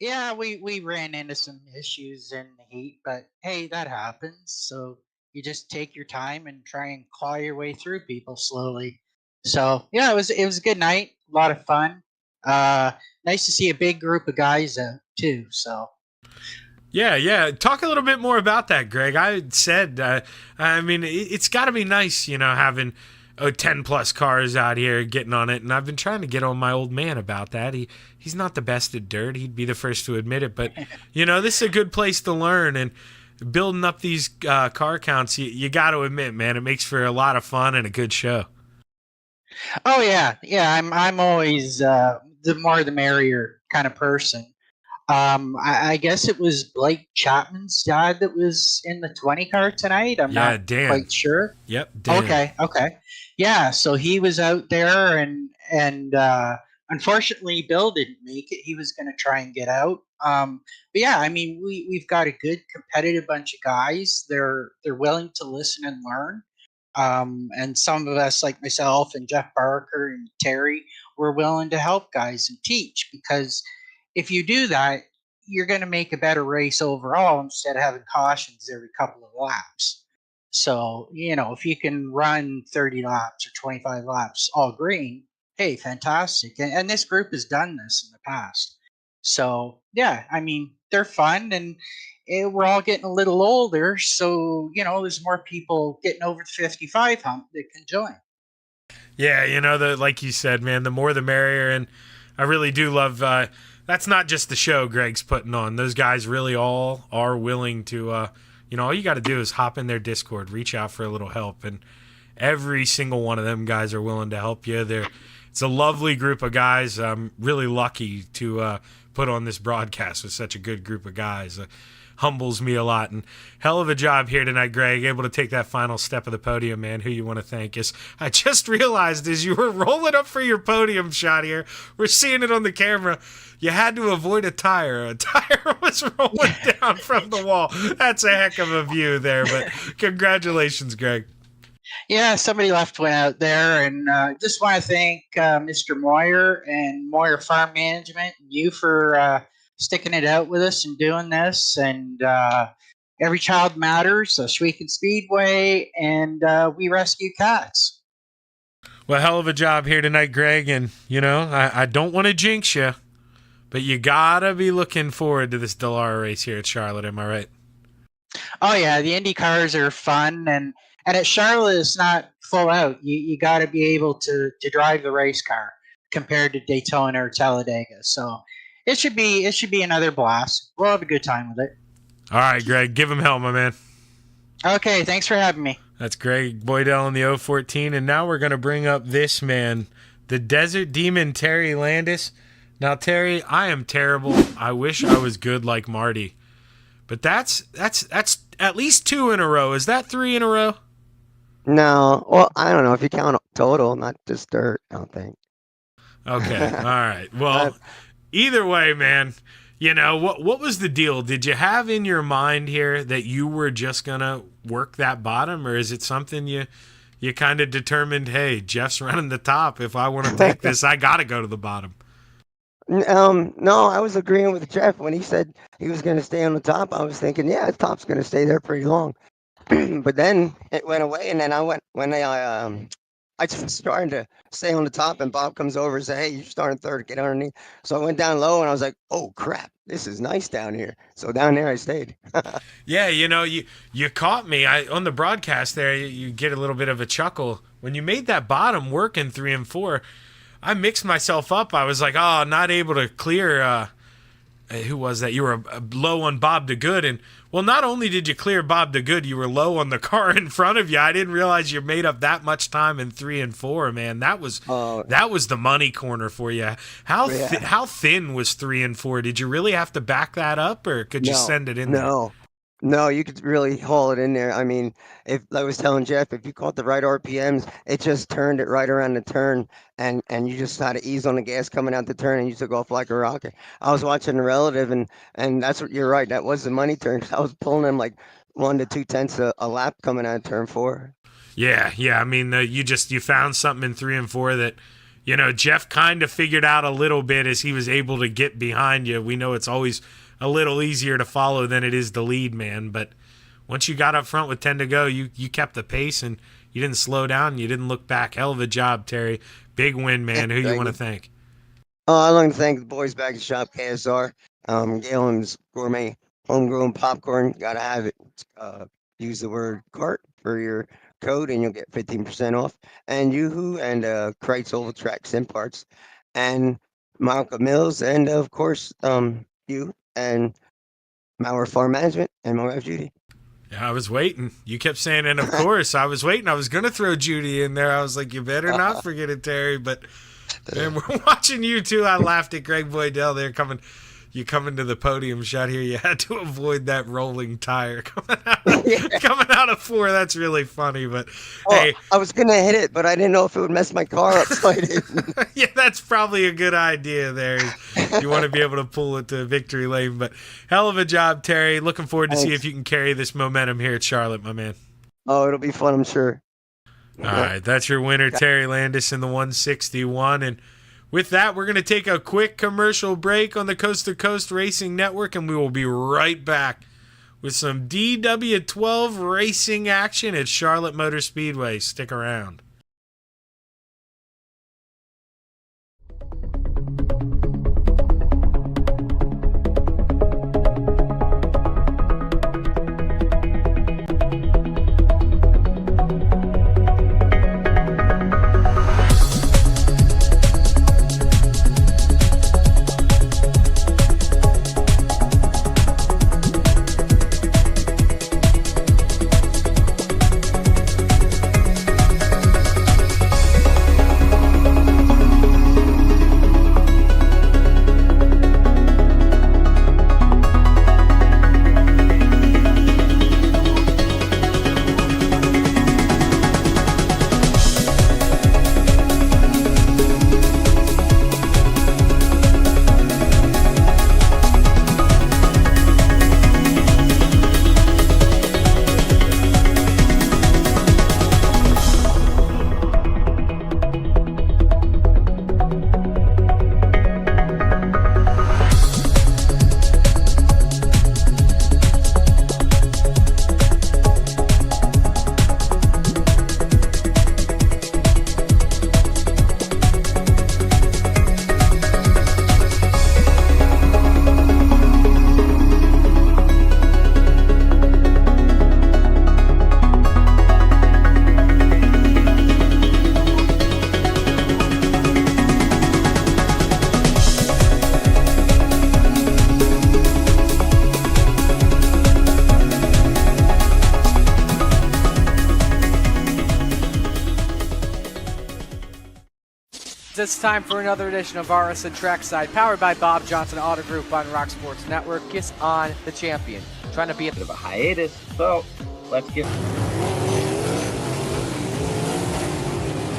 yeah, we ran into some issues in the heat, but hey, that happens. So you just take your time and try and claw your way through people slowly. So yeah, it was a good night, a lot of fun. Nice to see a big group of guys out too. So Yeah. Talk a little bit more about that, Greg. I said, I mean, it's got to be nice, having 10 plus cars out here getting on it, and I've been trying to get on my old man about that. He's not the best at dirt. He'd be the first to admit it, but this is a good place to learn, and building up these car counts, you got to admit, man, it makes for a lot of fun and a good show. oh yeah. I'm always the more the merrier kind of person. I guess it was Blake Chapman's dad that was in the 20 car tonight. I'm not Dan. quite sure. Yep, Dan. Okay. Yeah, so he was out there, and unfortunately Bill didn't make it. He was going to try and get out. But yeah, I mean we've got a good competitive bunch of guys. They're willing to listen and learn. And some of us, like myself and Jeff Barker and Terry, were willing to help guys and teach, because if you do that, you're going to make a better race overall instead of having cautions every couple of laps. So, if you can run 30 laps or 25 laps all green, hey, fantastic. And this group has done this in the past. So, yeah, I mean, they're fun, and we're all getting a little older. So, there's more people getting over the 55 hump that can join. Yeah, like you said, man, the more the merrier, and I really do love that's not just the show Greg's putting on. Those guys really all are willing to, all you got to do is hop in their Discord, reach out for a little help, and every single one of them guys are willing to help you. It's a lovely group of guys. I'm really lucky to put on this broadcast with such a good group of guys. Humbles me a lot, and hell of a job here tonight, Greg, able to take that final step of the podium, man. Who you want to thank is, I just realized as you were rolling up for your podium shot here, we're seeing it on the camera, you had to avoid a tire. A tire was rolling down from the wall. That's a heck of a view there, but congratulations, Greg. Yeah, somebody left one out there, and just want to thank Mr. Moyer and Moyer Farm Management, and you for sticking it out with us and doing this. And every child matters. Volusia Speedway, and we rescue cats. Well, hell of a job here tonight, Greg. And, you know, I don't want to jinx you, but you got to be looking forward to this Dallara race here at Charlotte. Am I right? Oh yeah, the Indy cars are fun, and at Charlotte it's not full out. You got to be able to drive the race car compared to Daytona or Talladega. So it should be another blast. We'll have a good time with it. All right, Greg, give him hell, my man. Okay, thanks for having me. That's Greg Boydell in the 014, and now we're going to bring up this man, the Desert Demon, Terry Landis. Now, Terry, I am terrible. I wish I was good like Marty. But that's at least 2 in a row. Is that 3 in a row? No. Well, I don't know if you count total, not just dirt, I don't think. Okay. All right. Well, either way, man, you know, what was the deal? Did you have in your mind here that you were just going to work that bottom, or is it something you kind of determined, hey, Jeff's running the top. If I want to take this, I got to go to the bottom? No, I was agreeing with Jeff when he said he was going to stay on the top. I was thinking, yeah, the top's going to stay there pretty long. But then it went away, and then I just started to stay on the top, and Bob comes over and said, hey, you're starting third, get underneath. So I went down low, and I was like, oh, crap, this is nice down here. So down there I stayed. Yeah, you know, you caught me. On the broadcast there, you get a little bit of a chuckle. When you made that bottom work in 3 and 4, I mixed myself up. I was like, oh, not able to clear, who was that? You were low on Bob DeGood. And, well, not only did you clear Bob DeGood, you were low on the car in front of you. I didn't realize you made up that much time in 3 and 4, man. That was the money corner for you. How thin was 3 and 4? Did you really have to back that up, or could you send it in there? No, you could really haul it in there. I mean, if I was telling Jeff, if you caught the right RPMs, it just turned it right around the turn, and you just had to ease on the gas coming out the turn, and you took off like a rocket. I was watching the relative, and that's what you're right. That was the money turn. I was pulling them like 1 to 2 tenths a lap coming out of turn 4. Yeah. I mean, you found something in 3 and 4 that, you know, Jeff kind of figured out a little bit as he was able to get behind you. We know it's always a little easier to follow than it is to lead, man. But once you got up front with 10 to go, you kept the pace, and you didn't slow down, and you didn't look back. Hell of a job, Terry. Big win, man. Who you want to thank? I'd like to thank the boys back at Shop KSR. Galen's Gourmet Homegrown Popcorn. Got to have it. Use the word CART for your code, and you'll get 15% off. And Yoo-Hoo and Kreitz Oval Track Sim Parts. And Malcolm Mills, and of course, you and Mauer Farm Management, and my wife Judy. Yeah, I was waiting. You kept saying, and of course, I was waiting. I was going to throw Judy in there. I was like, you better not forget it, Terry. But man, we're watching you too. I laughed at Greg Boydell there coming to the podium shot here. You had to avoid that rolling tire coming out of 4. That's really funny. But hey, I was gonna hit it, but I didn't know if it would mess my car up. So I didn't. Yeah, that's probably a good idea there. You want to be able to pull it to victory lane. But hell of a job, Terry. Looking forward to see if you can carry this momentum here at Charlotte, my man. Oh, it'll be fun, I'm sure. All right, that's your winner, Terry Landis, in the 161. And with that, we're going to take a quick commercial break on the Coast to Coast Racing Network, and we will be right back with some DW12 racing action at Charlotte Motor Speedway. Stick around. It's time for another edition of RSN Trackside, powered by Bob Johnson Auto Group on Rock Sports Network. Kiss on the champion. Trying to be a bit of a hiatus, so let's get...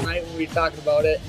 Right when we talked about it.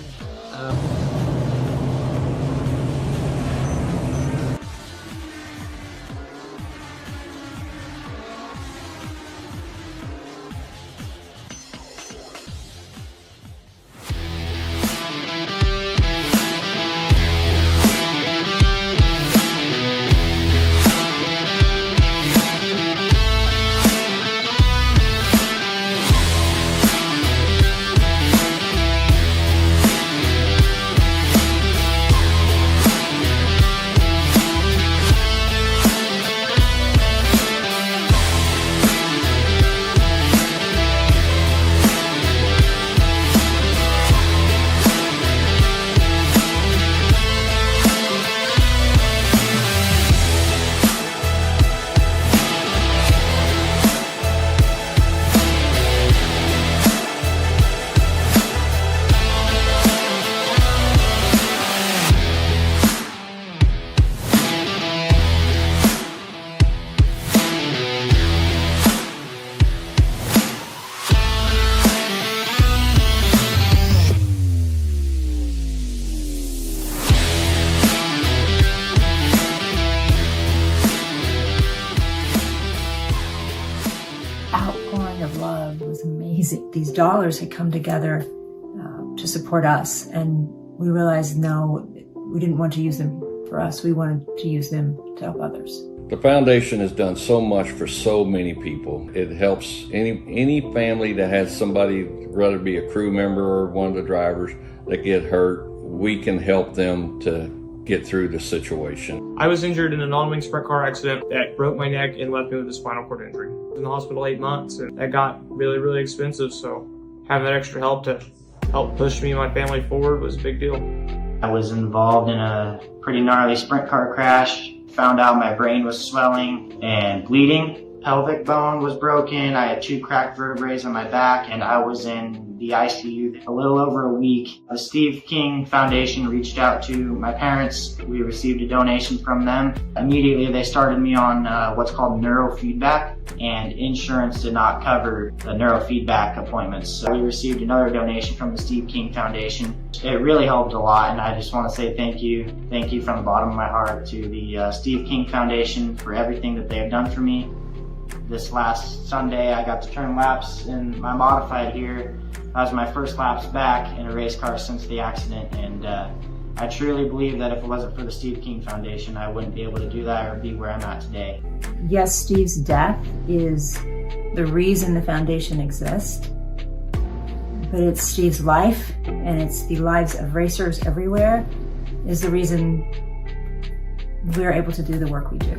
Outpouring of love was amazing. These dollars had come together to support us, and we realized, no, we didn't want to use them for us. We wanted to use them to help others. The foundation has done so much for so many people. It helps any family that has somebody, whether it be a crew member or one of the drivers, that get hurt. We can help them to get through the situation. I was injured in a non-wing sprint car accident that broke my neck and left me with a spinal cord injury. I was in the hospital 8 months, and that got really, really expensive, so having that extra help to help push me and my family forward was a big deal. I was involved in a pretty gnarly sprint car crash. Found out my brain was swelling and bleeding. Pelvic bone was broken. I had 2 cracked vertebrae on my back, and I was in the ICU a little over a week. The Steve King Foundation reached out to my parents. We received a donation from them. Immediately they started me on what's called neurofeedback, and insurance did not cover the neurofeedback appointments. So we received another donation from the Steve King Foundation. It really helped a lot, and I just want to say thank you. Thank you from the bottom of my heart to the Steve King Foundation for everything that they have done for me. This last Sunday, I got to turn laps in my modified here. That was my first laps back in a race car since the accident, and I truly believe that if it wasn't for the Steve King Foundation, I wouldn't be able to do that or be where I'm at today. Yes, Steve's death is the reason the foundation exists, but it's Steve's life, and it's the lives of racers everywhere, is the reason we're able to do the work we do.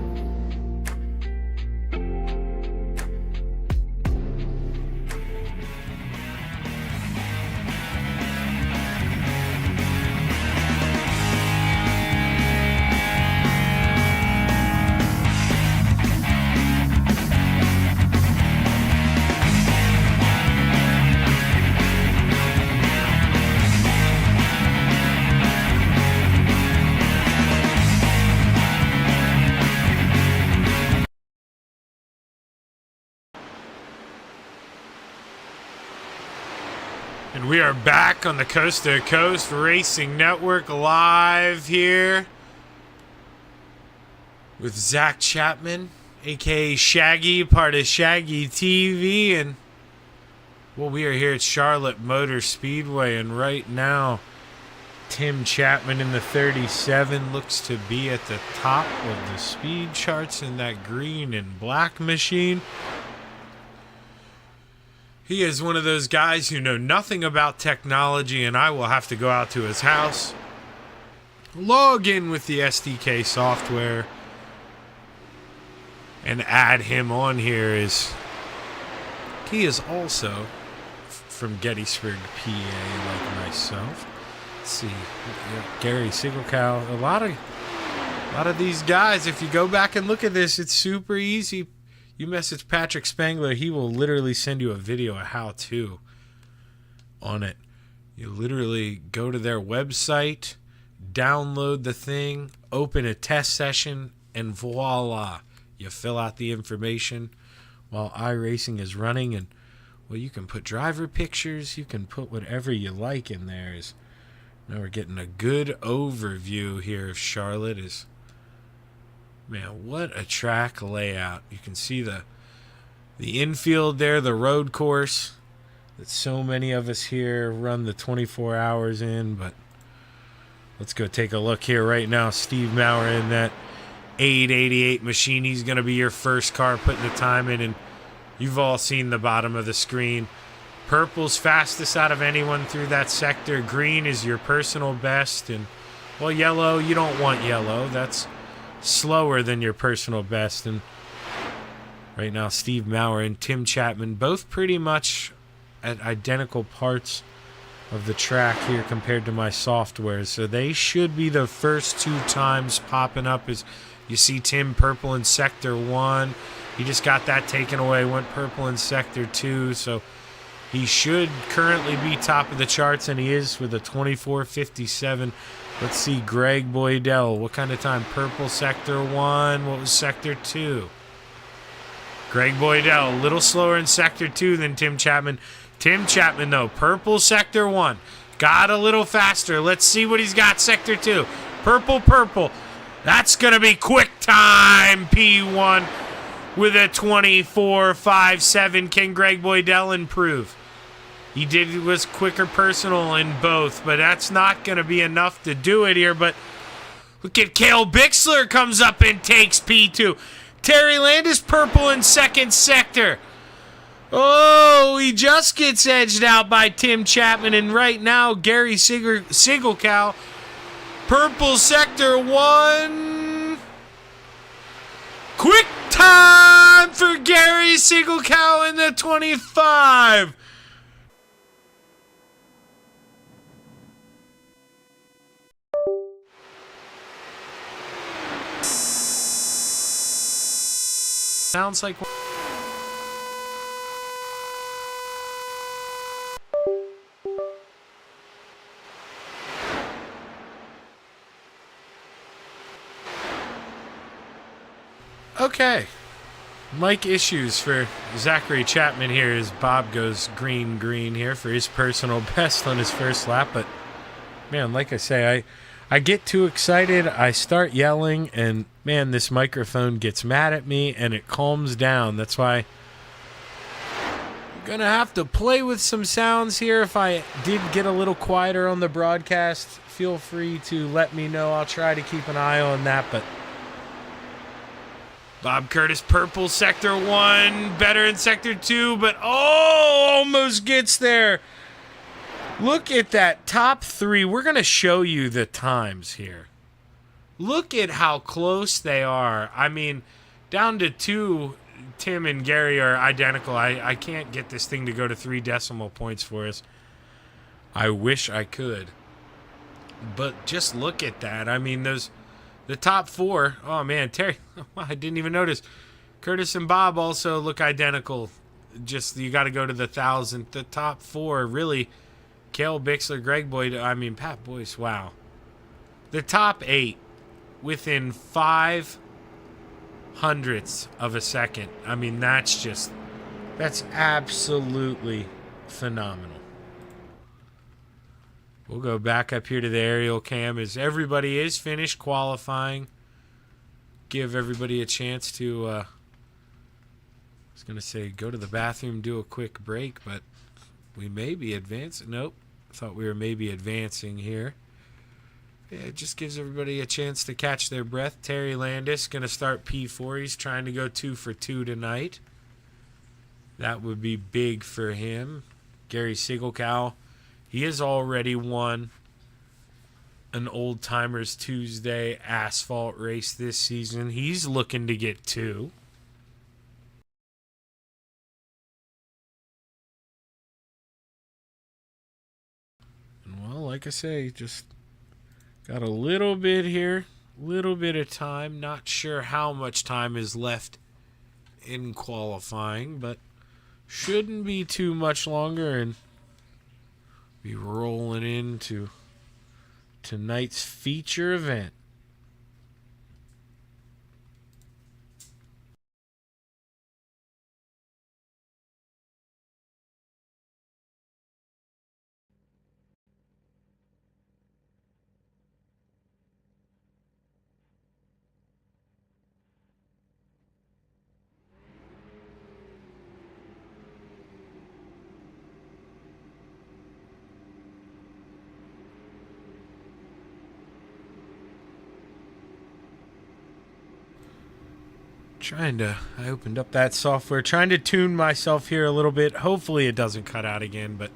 And we are back on the Coast to Coast Racing Network live here with Zach Chapman, aka Shaggy, part of Shaggy TV. And well, we are here at Charlotte Motor Speedway, and right now Tim Chapman in the 37 looks to be at the top of the speed charts in that green and black machine. He is one of those guys who know nothing about technology, and I will have to go out to his house, log in with the SDK software, and add him on here. He is also from Gettysburg, PA, like myself. Let's see, Gary Siegelkow. A lot of these guys, if you go back and look at this, it's super easy. You message Patrick Spangler, he will literally send you a video, a how-to on it. You literally go to their website, download the thing, open a test session, and voila. You fill out the information while iRacing is running, and well, you can put driver pictures, you can put whatever you like in there. Now we're getting a good overview here of Charlotte. Man, what a track layout. You can see the infield there, the road course that so many of us here run the 24 hours in. But let's go take a look here right now. Steve Maurer in that 888 machine. He's going to be your first car putting the time in, and you've all seen the bottom of the screen. Purple's fastest out of anyone through that sector. Green is your personal best, and well, yellow, you don't want yellow. That's slower than your personal best. And right now, Steve Maurer and Tim Chapman, both pretty much at identical parts of the track here compared to my software. So they should be the first two times popping up as you see Tim purple in Sector 1. He just got that taken away, went purple in Sector 2. So he should currently be top of the charts, and he is with a 24:57. Let's see, Greg Boydell. What kind of time? Purple Sector 1. What was Sector 2? Greg Boydell, a little slower in Sector 2 than Tim Chapman. Tim Chapman, though, purple Sector 1. Got a little faster. Let's see what he's got Sector 2. Purple. That's going to be quick time, P1 with a 24:57. Can Greg Boydell improve? He was quicker personal in both, but that's not going to be enough to do it here. But look at Cale Bixler comes up and takes P2. Terry Landis purple in second sector. Oh, he just gets edged out by Tim Chapman. And right now, Gary Sigelkow, purple sector 1. Quick time for Gary Sigelkow in the 25. Sounds like... Okay. Mic issues for Zachary Chapman here as Bob goes green here for his personal best on his first lap. But, man, like I say, I get too excited, I start yelling, and, man, this microphone gets mad at me, and it calms down. That's why I'm going to have to play with some sounds here. If I did get a little quieter on the broadcast, feel free to let me know. I'll try to keep an eye on that, but Bob Curtis, purple, Sector 1, better in Sector 2, but almost gets there. Look at that top 3. We're going to show you the times here. Look at how close they are. I mean, down to 2, Tim and Gary are identical. I can't get this thing to go to 3 decimal points for us. I wish I could. But just look at that. I mean, the top 4, oh man, Terry, I didn't even notice. Curtis and Bob also look identical. Just, you got to go to the 1,000th. The top 4, really, Cale Bixler, Greg Boyd, I mean, Pat Boyce, wow. The top 8, within 0.05 of a second. I mean, that's absolutely phenomenal. We'll go back up here to the aerial cam as everybody is finished qualifying. Give everybody a chance to, I was going to say go to the bathroom, do a quick break, but we may be advancing. Nope. Thought we were maybe advancing here. Yeah, it just gives everybody a chance to catch their breath. Terry Landis going to start P4. He's trying to go 2 for 2 tonight. That would be big for him. Gary Sigelkow, he has already won an Old Timers Tuesday asphalt race this season. He's looking to get 2. And well, like I say, just got a little bit here, little bit of time. Not sure how much time is left in qualifying, but shouldn't be too much longer. And be rolling into tonight's feature event. I opened up that software, trying to tune myself here a little bit. Hopefully it doesn't cut out again, but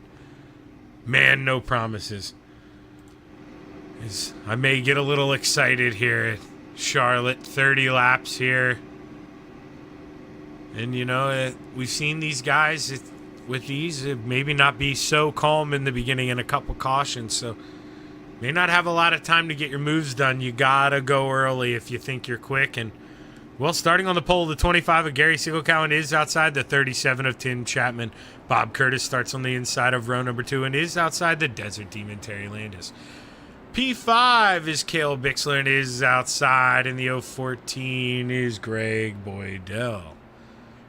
man, no promises. I may get a little excited here at Charlotte, 30 laps here. And, you know, we've seen these guys with these maybe not be so calm in the beginning and a couple cautions, so may not have a lot of time to get your moves done. You gotta go early if you think you're quick. And well, starting on the pole, the 25 of Gary Siegelkow is outside the 37 of Tim Chapman. Bob Curtis starts on the inside of row number 2 and is outside the Desert Demon Terry Landis. P5 is Cale Bixler and is outside, and the 014 is Greg Boydell.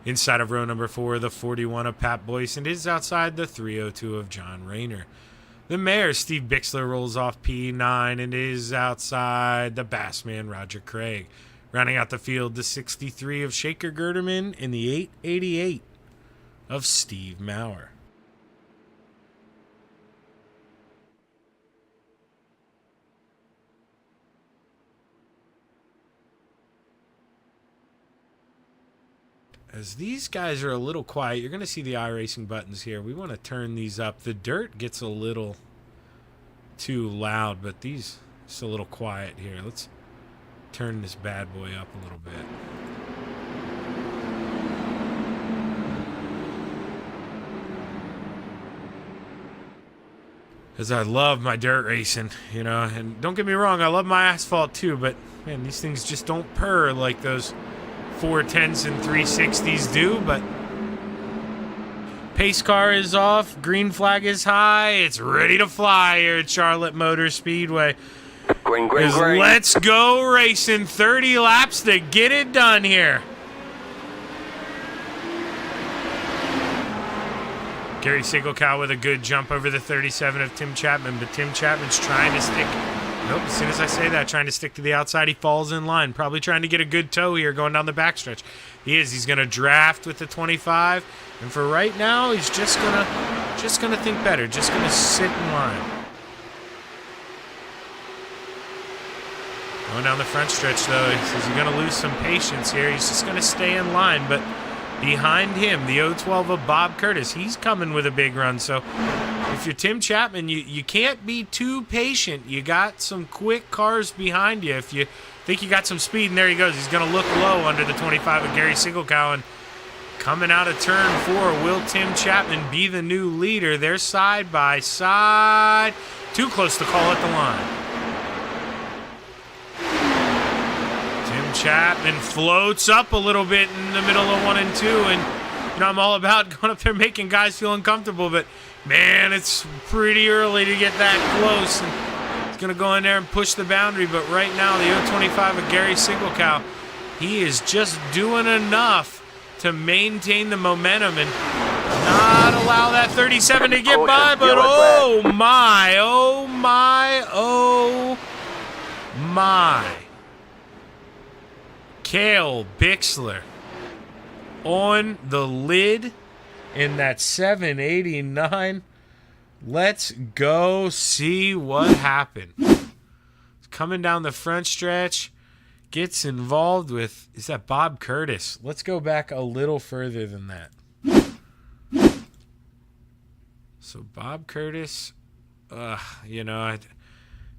Inside of row number 4, the 41 of Pat Boyce and is outside the 302 of John Rayner. The Mayor, Steve Bixler, rolls off P9 and is outside the Bassman, Roger Craig. Rounding out the field, the 63 of Shaker Gerderman and the 888 of Steve Maurer. As these guys are a little quiet, you're going to see the iRacing buttons here. We want to turn these up. The dirt gets a little too loud, but these it's a little quiet here. Let's turn this bad boy up a little bit. As I love my dirt racing, you know, and don't get me wrong, I love my asphalt too, but man, these things just don't purr like those 410s and 360s do. But pace car is off, green flag is high, it's ready to fly here at Charlotte Motor Speedway. Green. Let's go racing. 30 laps to get it done here. Gary Siegelkow with a good jump over the 37 of Tim Chapman, but Tim Chapman's trying to stick. Nope, as soon as I say that, trying to stick to the outside, he falls in line. Probably trying to get a good toe here going down the backstretch. He's going to draft with the 25, and for right now, he's just gonna think better, just gonna sit in line. Going down the front stretch, though, he says he's going to lose some patience here. He's just going to stay in line, but behind him, the 012 of Bob Curtis, he's coming with a big run. So if you're Tim Chapman, you can't be too patient. You got some quick cars behind you. If you think you got some speed, and there he goes. He's going to look low under the 25 of Gary Siegelkow, and coming out of turn 4, will Tim Chapman be the new leader? They're side by side. Too close to call at the line. Chapman floats up a little bit in the middle of 1 and 2, and you know I'm all about going up there making guys feel uncomfortable, but man, it's pretty early to get that close, and he's going to go in there and push the boundary. But right now, the 025 of Gary Siegelkow, he is just doing enough to maintain the momentum and not allow that 37 to get by. But oh my, oh my, oh my. Cale Bixler on the lid in that 789. Let's go see what happened. Coming down the front stretch, gets involved with, is that Bob Curtis? Let's go back a little further than that. So Bob Curtis, you know,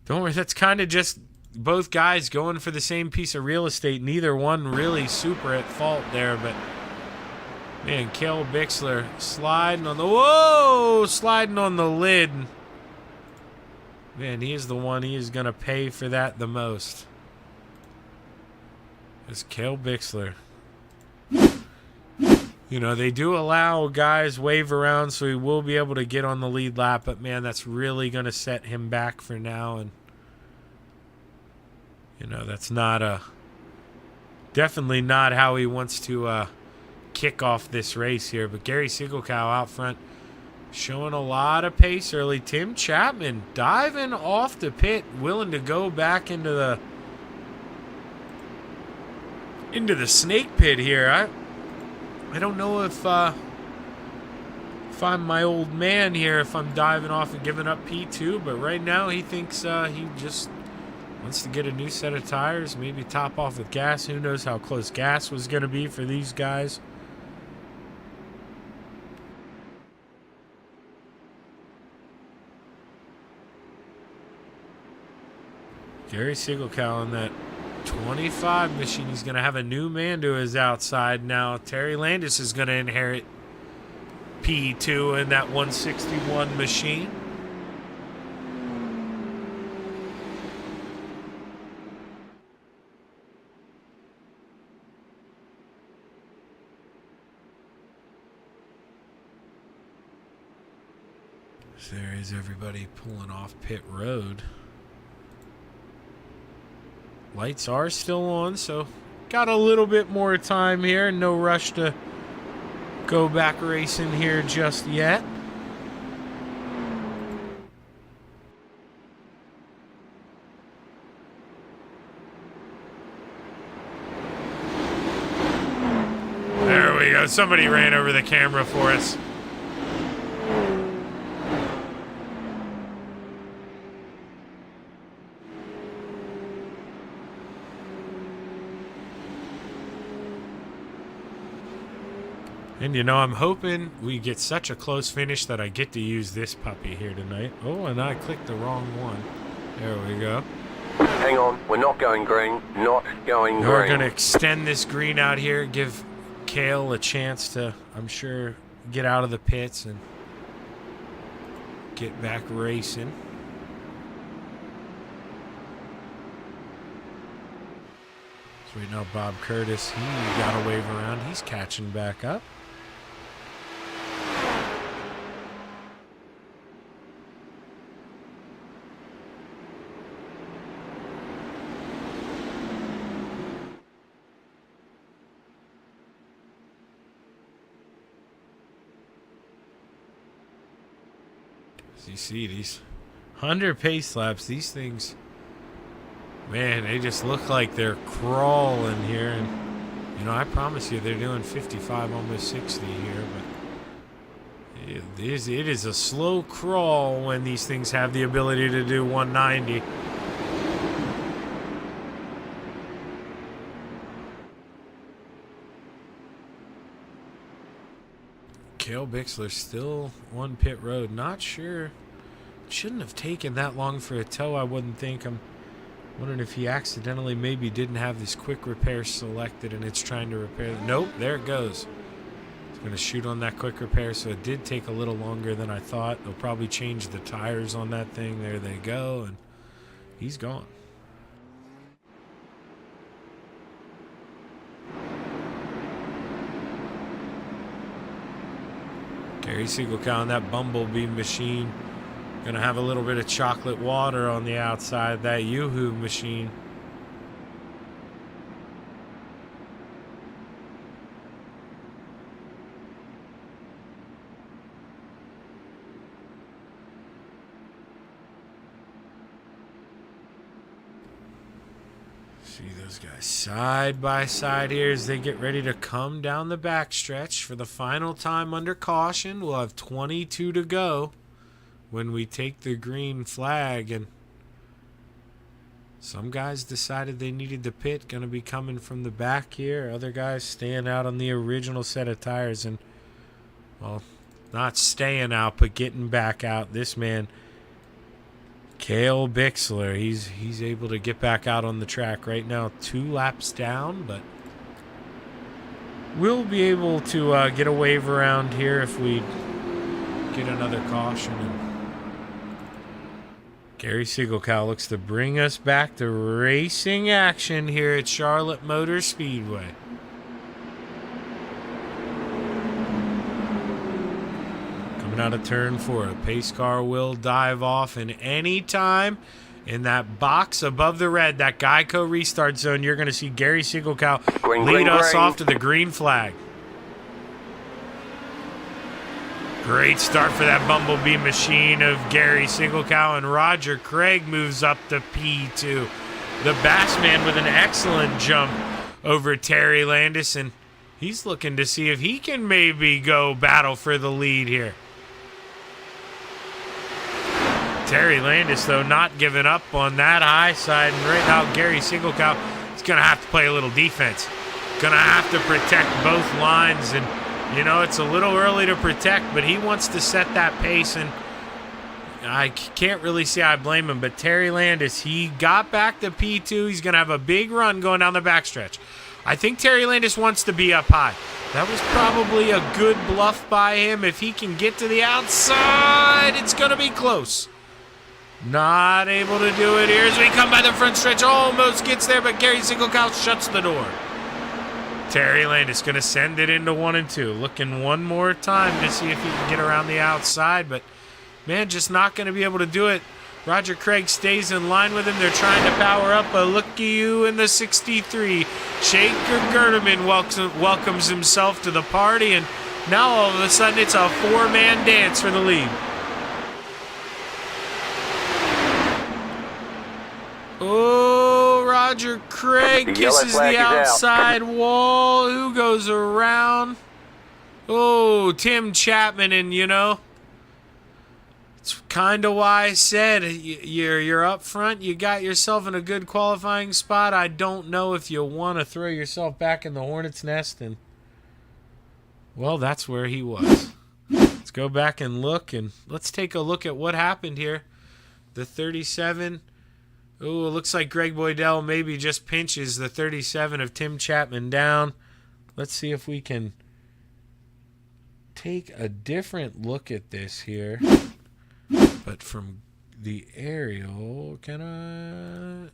don't worry, that's kind of just both guys going for the same piece of real estate. Neither one really super at fault there, but man, Cale Bixler sliding on the lid. Man, he is the one. He is going to pay for that the most. It's Cale Bixler. You know, they do allow guys wave around, so he will be able to get on the lead lap, but man, that's really going to set him back for now. And, you know, that's not definitely not how he wants to kick off this race here. But Gary Siegelkow out front showing a lot of pace early. Tim Chapman diving off the pit, willing to go back into the snake pit here. I don't know if I'm my old man here, if I'm diving off and giving up P2, but right now he thinks he just wants to get a new set of tires, maybe top off with gas. Who knows how close gas was going to be for these guys. Gary Siegelkow on that 25 machine. He's going to have a new man to his outside now. Terry Landis is going to inherit P2 in that 161 machine. So there is everybody pulling off pit road. Lights are still on, so got a little bit more time here. No rush to go back racing here just yet. There we go. Somebody ran over the camera for us. And, you know, I'm hoping we get such a close finish that I get to use this puppy here tonight. Oh, and I clicked the wrong one. There we go. Hang on, we're not going green. Not going green. We're going to extend this green out here, give Cale a chance to, I'm sure, get out of the pits and get back racing. So right now, Bob Curtis, he got a wave around. He's catching back up. As you see, these 100 pace laps, these things, man, they just look like they're crawling here. And, you know, I promise you they're doing 55, almost 60 here. But it is a slow crawl when these things have the ability to do 190. Cale Bixler still on pit road. Not sure. Shouldn't have taken that long for a tow, I wouldn't think. I'm wondering if he accidentally maybe didn't have this quick repair selected and it's trying to repair. Nope, there it goes. It's going to shoot on that quick repair, so it did take a little longer than I thought. They'll probably change the tires on that thing. There they go, and he's gone. Gary Siegelkow on that Bumblebee machine. Gonna have a little bit of chocolate water on the outside of that Yoo-Hoo machine. See those guys side by side here as they get ready to come down the backstretch for the final time under caution. We'll have 22 to go when we take the green flag, and some guys decided they needed the pit, going to be coming from the back here. Other guys staying out on the original set of tires and, well, not staying out, but getting back out. This man, Cale Bixler, he's able to get back out on the track right now. 2 laps down, but we'll be able to get a wave around here if we get another caution. And Gary Siegelkow looks to bring us back to racing action here at Charlotte Motor Speedway. Getting out of turn 4. A pace car will dive off, and any time in that box above the red, that Geico restart zone, you're going to see Gary Siegelcow lead us off to the green flag. Great start for that Bumblebee machine of Gary Siegelcow, and Roger Craig moves up to P2. The Bassman with an excellent jump over Terry Landis, and he's looking to see if he can maybe go battle for the lead here. Terry Landis, though, not giving up on that high side, and right now Gary Siegelcow is going to have to play a little defense. Going to have to protect both lines, and you know, it's a little early to protect, but he wants to set that pace, and I can't really say I blame him, but Terry Landis, he got back to P2. He's going to have a big run going down the backstretch. I think Terry Landis wants to be up high. That was probably a good bluff by him. If he can get to the outside, it's going to be close. Not able to do it here as we come by the front stretch. Almost gets there, but Gary Siegelcow shuts the door. Terry Landis going to send it into 1 and 2. Looking one more time to see if he can get around the outside, but man, just not going to be able to do it. Roger Craig stays in line with him. They're trying to power up, but look at you in the 63. Shaker Gerdeman welcomes himself to the party, and now all of a sudden it's a 4-man dance for the lead. Oh, Roger Craig kisses the outside wall. Who goes around? Oh, Tim Chapman, and you know, it's kind of why I said you're up front. You got yourself in a good qualifying spot. I don't know if you want to throw yourself back in the hornet's nest, and well, that's where he was. Let's go back and look, and let's take a look at what happened here. The 37. Oh, it looks like Greg Boydell maybe just pinches the 37 of Tim Chapman down. Let's see if we can take a different look at this here. But from the aerial, can I?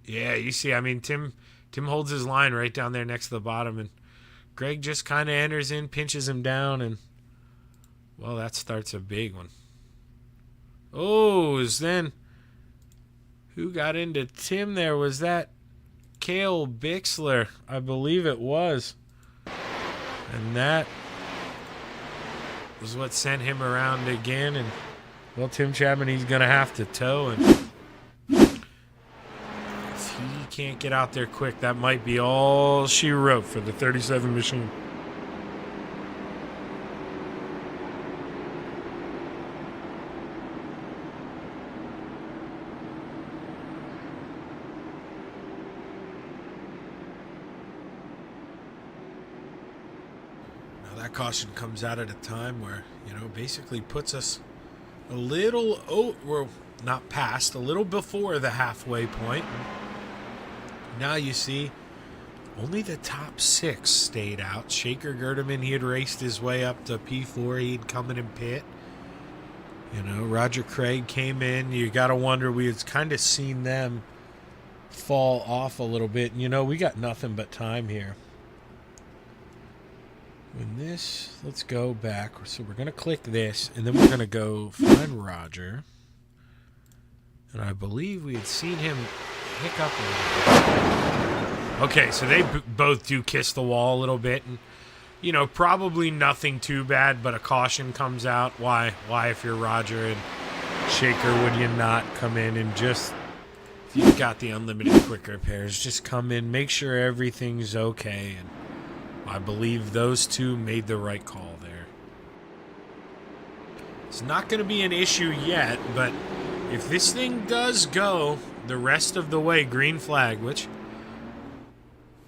Yeah, you see, I mean, Tim holds his line right down there next to the bottom, and Greg just kind of enters in, pinches him down, and well, that starts a big one. Oh, is then who got into Tim there? Was that Cale Bixler? I believe it was. And that was what sent him around again. And, well, Tim Chapman, he's going to have to tow. And if he can't get out there quick, that might be all she wrote for the 37 machine. Caution comes out at a time where, you know, basically puts us a little, we're not past, a little before the halfway point. Now you see only the top 6 stayed out. Shaker Gerdeman, he had raced his way up to P4. He'd come in and pit. You know, Roger Craig came in. You got to wonder, we had kind of seen them fall off a little bit. And, you know, we got nothing but time here. When this, let's go back. So we're going to click this, and then we're going to go find Roger. And I believe we had seen him hiccup a little bit. Okay, so they both do kiss the wall a little bit. And, you know, probably nothing too bad, but a caution comes out. Why if you're Roger and Shaker, would you not come in and just, if you've got the unlimited quick repairs, just come in, make sure everything's okay, and I believe those two made the right call there. It's not going to be an issue yet, but if this thing does go the rest of the way, green flag, which,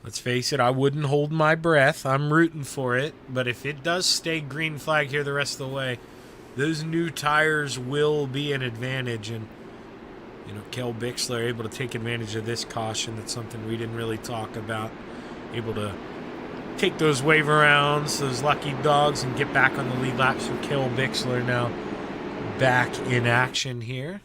let's face it, I wouldn't hold my breath. I'm rooting for it. But if it does stay green flag here the rest of the way, those new tires will be an advantage. And, you know, Cale Bixler able to take advantage of this caution. That's something we didn't really talk about. Able to take those wave arounds, those lucky dogs, and get back on the lead lap. So Cale Bixler now back in action here.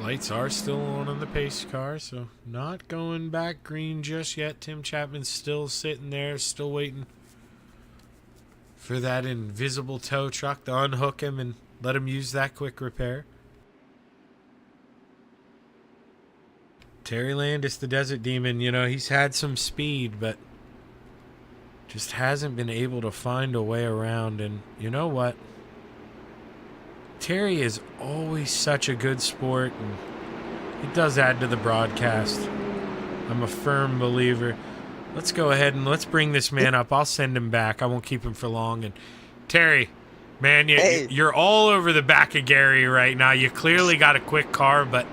Lights are still on the pace car, so not going back green just yet. Tim Chapman's still sitting there, still waiting for that invisible tow truck to unhook him and let him use that quick repair. Terry Landis, the Desert Demon, you know, he's had some speed, but just hasn't been able to find a way around. And you know what? Terry is always such a good sport, and it does add to the broadcast. I'm a firm believer. Let's go ahead and let's bring this man up. I'll send him back. I won't keep him for long. And Terry, man, you're all over the back of Gary right now. You clearly got a quick car, but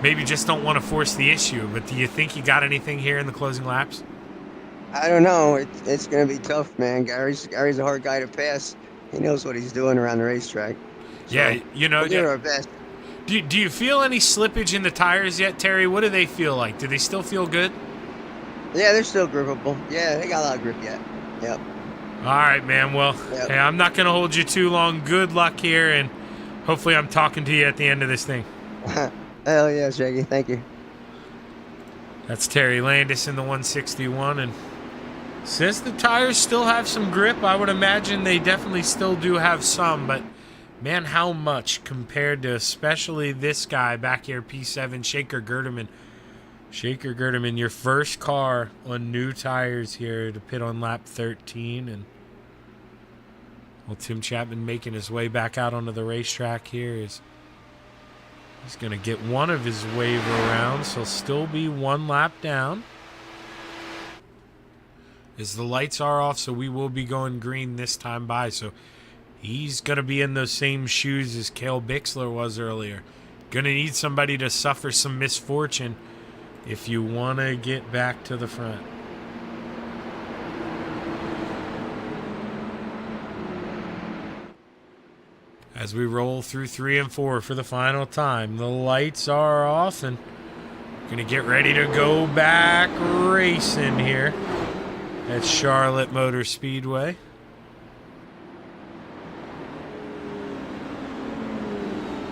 maybe just don't want to force the issue. But do you think you got anything here in the closing laps? I don't know. It's going to be tough, man. Gary's a hard guy to pass. He knows what he's doing around the racetrack. So Yeah, you know. we'll do our best. Do you feel any slippage in the tires yet, Terry? What do they feel like? Do they still feel good? Yeah, they're still grippable. Yeah, they got a lot of grip yet. Yep. All right, man. Well, hey, I'm not going to hold you too long. Good luck here, and hopefully I'm talking to you at the end of this thing. Hell yeah, Shaggy. Thank you. That's Terry Landis in the 161, and says the tires still have some grip. I would imagine they definitely still do have some, but man, how much compared to especially this guy back here, P7, Shaker Gerdeman. Shaker Gerdeman, your first car on new tires here to pit on lap 13. And well, Tim Chapman making his way back out onto the racetrack here. He's going to get one of his waiver rounds. He'll still be one lap down. As the lights are off, so we will be going green this time by. So he's going to be in those same shoes as Cale Bixler was earlier. Going to need somebody to suffer some misfortune if you want to get back to the front. As we roll through 3 and 4 for the final time, the lights are off and going to get ready to go back racing here at Charlotte Motor Speedway.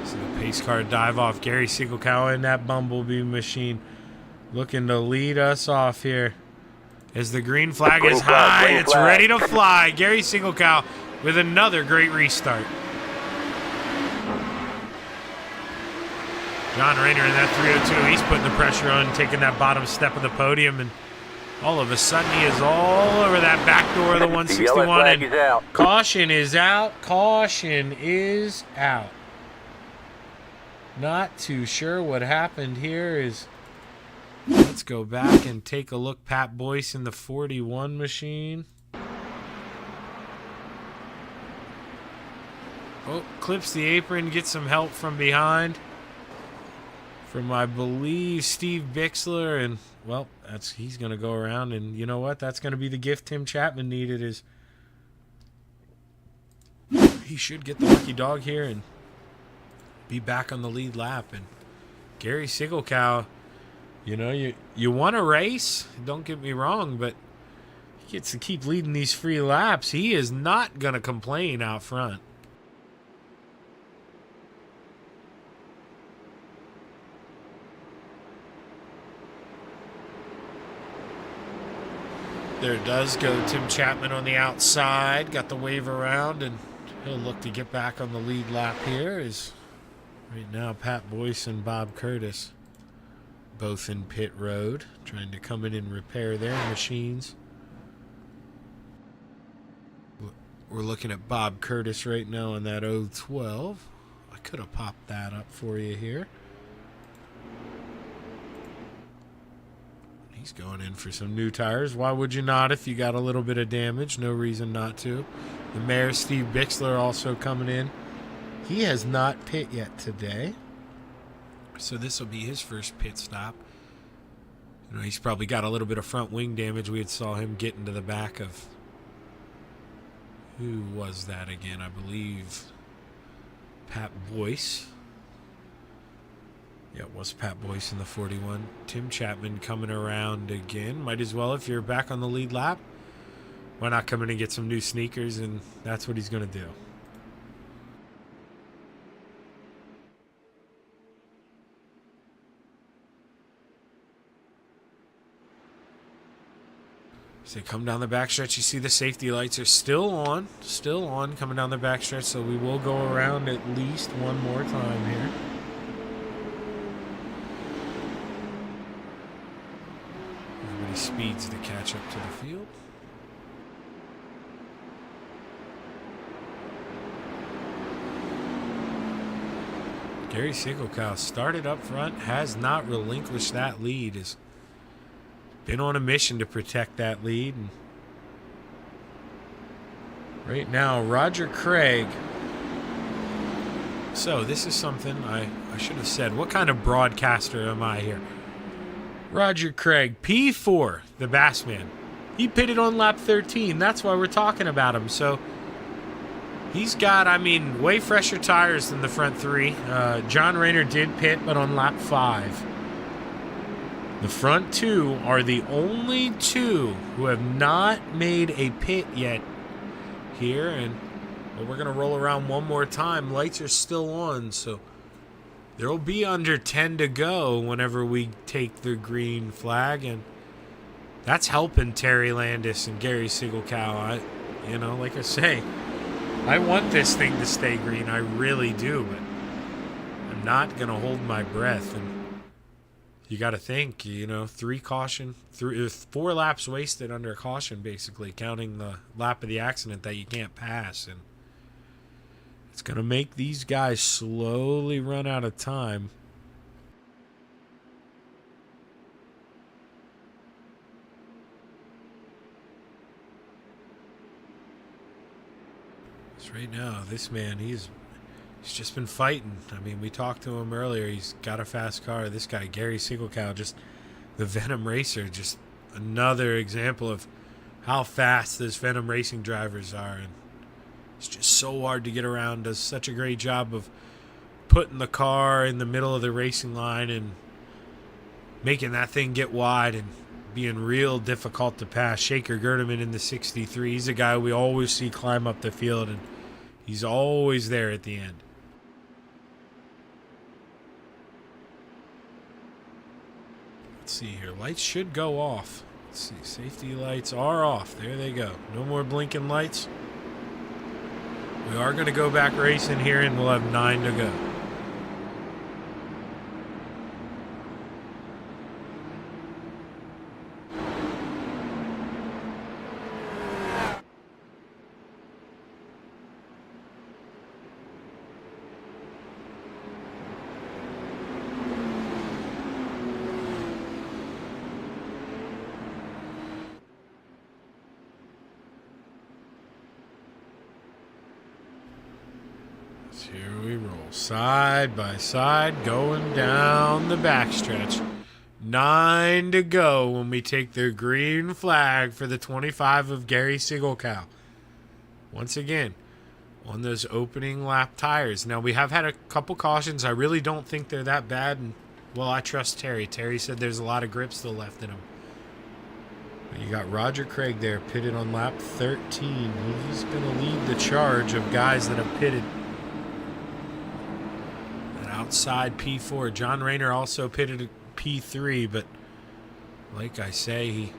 So the pace car dive off. Gary Siegelkow in that Bumblebee machine looking to lead us off here. As the green flag is high, it's ready to fly. Gary Siegelkow with another great restart. John Rayner in that 302, he's putting the pressure on, taking that bottom step of the podium, and all of a sudden he is all over that back door of the 161. And caution is out. Caution is out. Not too sure what happened here. Let's go back and take a look. Pat Boyce in the 41 machine. Oh, clips the apron, gets some help from behind. From, I believe, Steve Bixler, and well, he's going to go around, and you know what? That's going to be the gift Tim Chapman needed. Is he should get the lucky dog here and be back on the lead lap. And Gary Siegelkow, you know, you want to race, don't get me wrong, but he gets to keep leading these free laps. He is not going to complain out front. There does go Tim Chapman on the outside. Got the wave around, and he'll look to get back on the lead lap here. Is right now Pat Boyce and Bob Curtis both in pit road, trying to come in and repair their machines. We're looking at Bob Curtis right now on that 012. I could have popped that up for you here. He's going in for some new tires. Why would you not if you got a little bit of damage? No reason not to. The mayor, Steve Bixler, also coming in. He has not pit yet today, so this will be his first pit stop. You know, he's probably got a little bit of front wing damage. We had saw him get into the back of... Who was that again? I believe Pat Boyce. Yeah, it was Pat Boyce in the 41. Tim Chapman coming around again. Might as well, if you're back on the lead lap, why not come in and get some new sneakers? And that's what he's going to do. As they come down the backstretch, you see the safety lights are still on coming down the backstretch, so we will go around at least one more time here. Everybody speeds to catch up to the field. Gary Siegelkow started up front, has not relinquished that lead, has been on a mission to protect that lead. And right now, Roger Craig. So this is something I should have said. What kind of broadcaster am I here? Roger Craig, P4, the Bassman. He pitted on lap 13. That's why we're talking about him. So he's got, I mean, way fresher tires than the front three. John Rayner did pit, but on lap 5. The front two are the only two who have not made a pit yet here. And well, we're going to roll around one more time. Lights are still on, so there will be under 10 to go whenever we take the green flag. And that's helping Terry Landis and Gary Siegelkow. You know, like I say, I want this thing to stay green. I really do, but I'm not going to hold my breath. And you got to think, you know, 4 laps wasted under caution, basically, counting the lap of the accident that you can't pass. And it's going to make these guys slowly run out of time. So right now, this man, he's just been fighting. I mean, we talked to him earlier. He's got a fast car. This guy, Gary Siegelkow, just the Venom Racer, just another example of how fast those Venom Racing drivers are. And it's just so hard to get around. Does such a great job of putting the car in the middle of the racing line and making that thing get wide and being real difficult to pass. Shaker Gerdeman in the 63. He's a guy we always see climb up the field, and he's always there at the end. Let's see here. Lights should go off. Let's see. Safety lights are off. There they go. No more blinking lights. We are going to go back racing here, and we'll have 9 to go. Here we roll, side by side, going down the backstretch. 9 to go when we take the green flag for the 25 of Gary Siegelkow. Once again, on those opening lap tires. Now, we have had a couple cautions. I really don't think they're that bad. And, well, I trust Terry. Terry said there's a lot of grip still left in them. But you got Roger Craig there, pitted on lap 13. He's going to lead the charge of guys that have pitted. Outside P4. John Rayner also pitted at P3, but like I say, he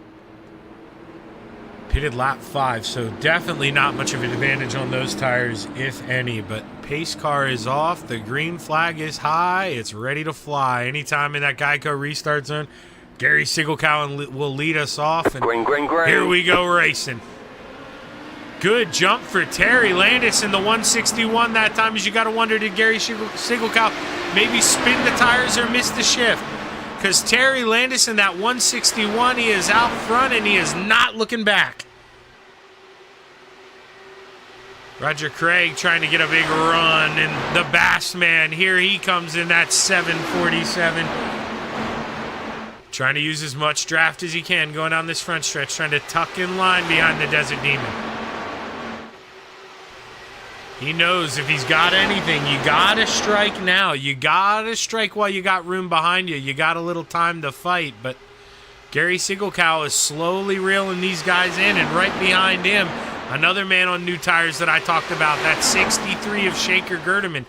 pitted lap 5, so definitely not much of an advantage on those tires, if any. But pace car is off. The green flag is high. It's ready to fly. Anytime in that Geico restart zone, Gary Siegelkow will lead us off. And green, green, green. Here we go racing. Good jump for Terry Landis in the 161 that time. As you got to wonder, did Gary Siegelkow maybe spin the tires or miss the shift? Because Terry Landis in that 161, he is out front and he is not looking back. Roger Craig trying to get a big run, and the Bassman, here he comes in that 747. Trying to use as much draft as he can going down this front stretch, trying to tuck in line behind the Desert Demon. He knows if he's got anything, you got to strike now. You got to strike while you got room behind you. You got a little time to fight. But Gary Siegelkow is slowly reeling these guys in, and right behind him, another man on new tires that I talked about, that 63 of Shaker Gerdeman.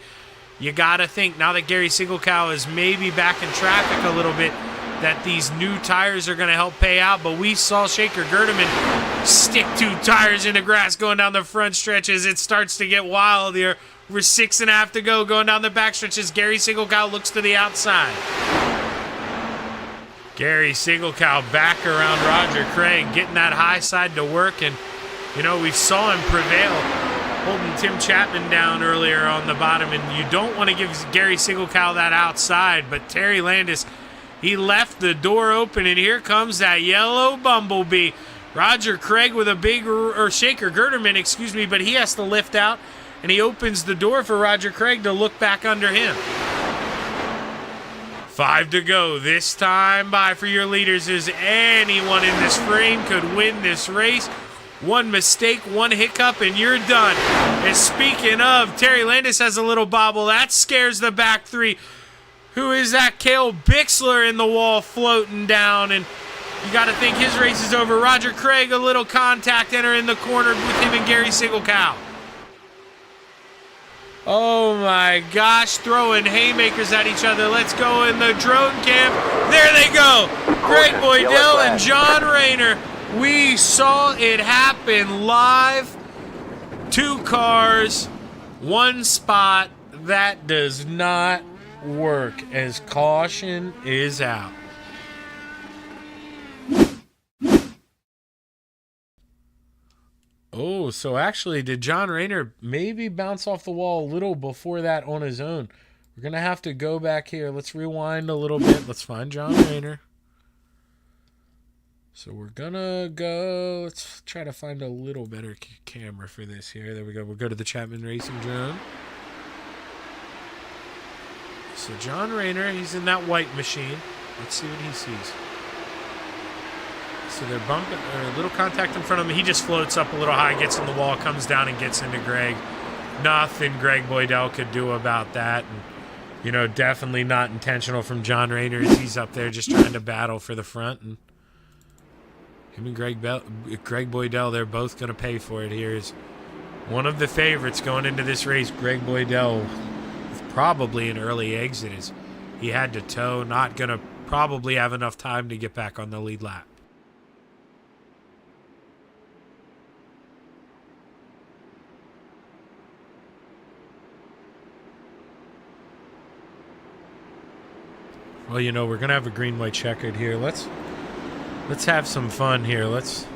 You got to think, now that Gary Siegelkow is maybe back in traffic a little bit, that these new tires are going to help pay out, but we saw Shaker Gerdeman stick 2 tires in the grass going down the front stretch as it starts to get wild here. We're 6.5 to go, going down the back stretches. Gary Single-Cow looks to the outside. Gary Single-Cow back around Roger Craig, getting that high side to work, and you know, we saw him prevail, holding Tim Chapman down earlier on the bottom, and you don't want to give Gary Single-Cow that outside, but Terry Landis, he left the door open, and here comes that yellow bumblebee. Roger Craig with a big, or Shaker Gerderman, excuse me, but he has to lift out, and he opens the door for Roger Craig to look back under him. 5 to go. This time by for your leaders is anyone in this frame could win this race. One mistake, one hiccup, and you're done. And speaking of, Terry Landis has a little bobble. That scares the back 3. Who is that? Cale Bixler in the wall floating down, and you got to think his race is over. Roger Craig, a little contact entering the corner with him and Gary Single-Cow. Oh my gosh, throwing haymakers at each other. Let's go in the drone cam. There they go. Greg Boydell and John Rayner. We saw it happen live. 2 cars, 1 spot. That does not work as caution is out. Oh, so actually, did John Rayner maybe bounce off the wall a little before that on his own? We're going to have to go back here. Let's rewind a little bit. Let's find John Rayner. So we're going to go. Let's try to find a little better camera for this here. There we go. We'll go to the Chapman Racing drone. So John Rayner, he's in that white machine. Let's see what he sees. So they're bumping, or a little contact in front of him. He just floats up a little high, gets in the wall, comes down and gets into Greg. Nothing Greg Boydell could do about that. And, you know, definitely not intentional from John Rayner as he's up there just trying to battle for the front. And him and Greg Boydell, they're both going to pay for it here. Is one of the favorites going into this race, Greg Boydell, with probably an early exit. Is he had to tow, not going to probably have enough time to get back on the lead lap. Well, you know, we're going to have a green-white checkered here. Let's have some fun here. Let's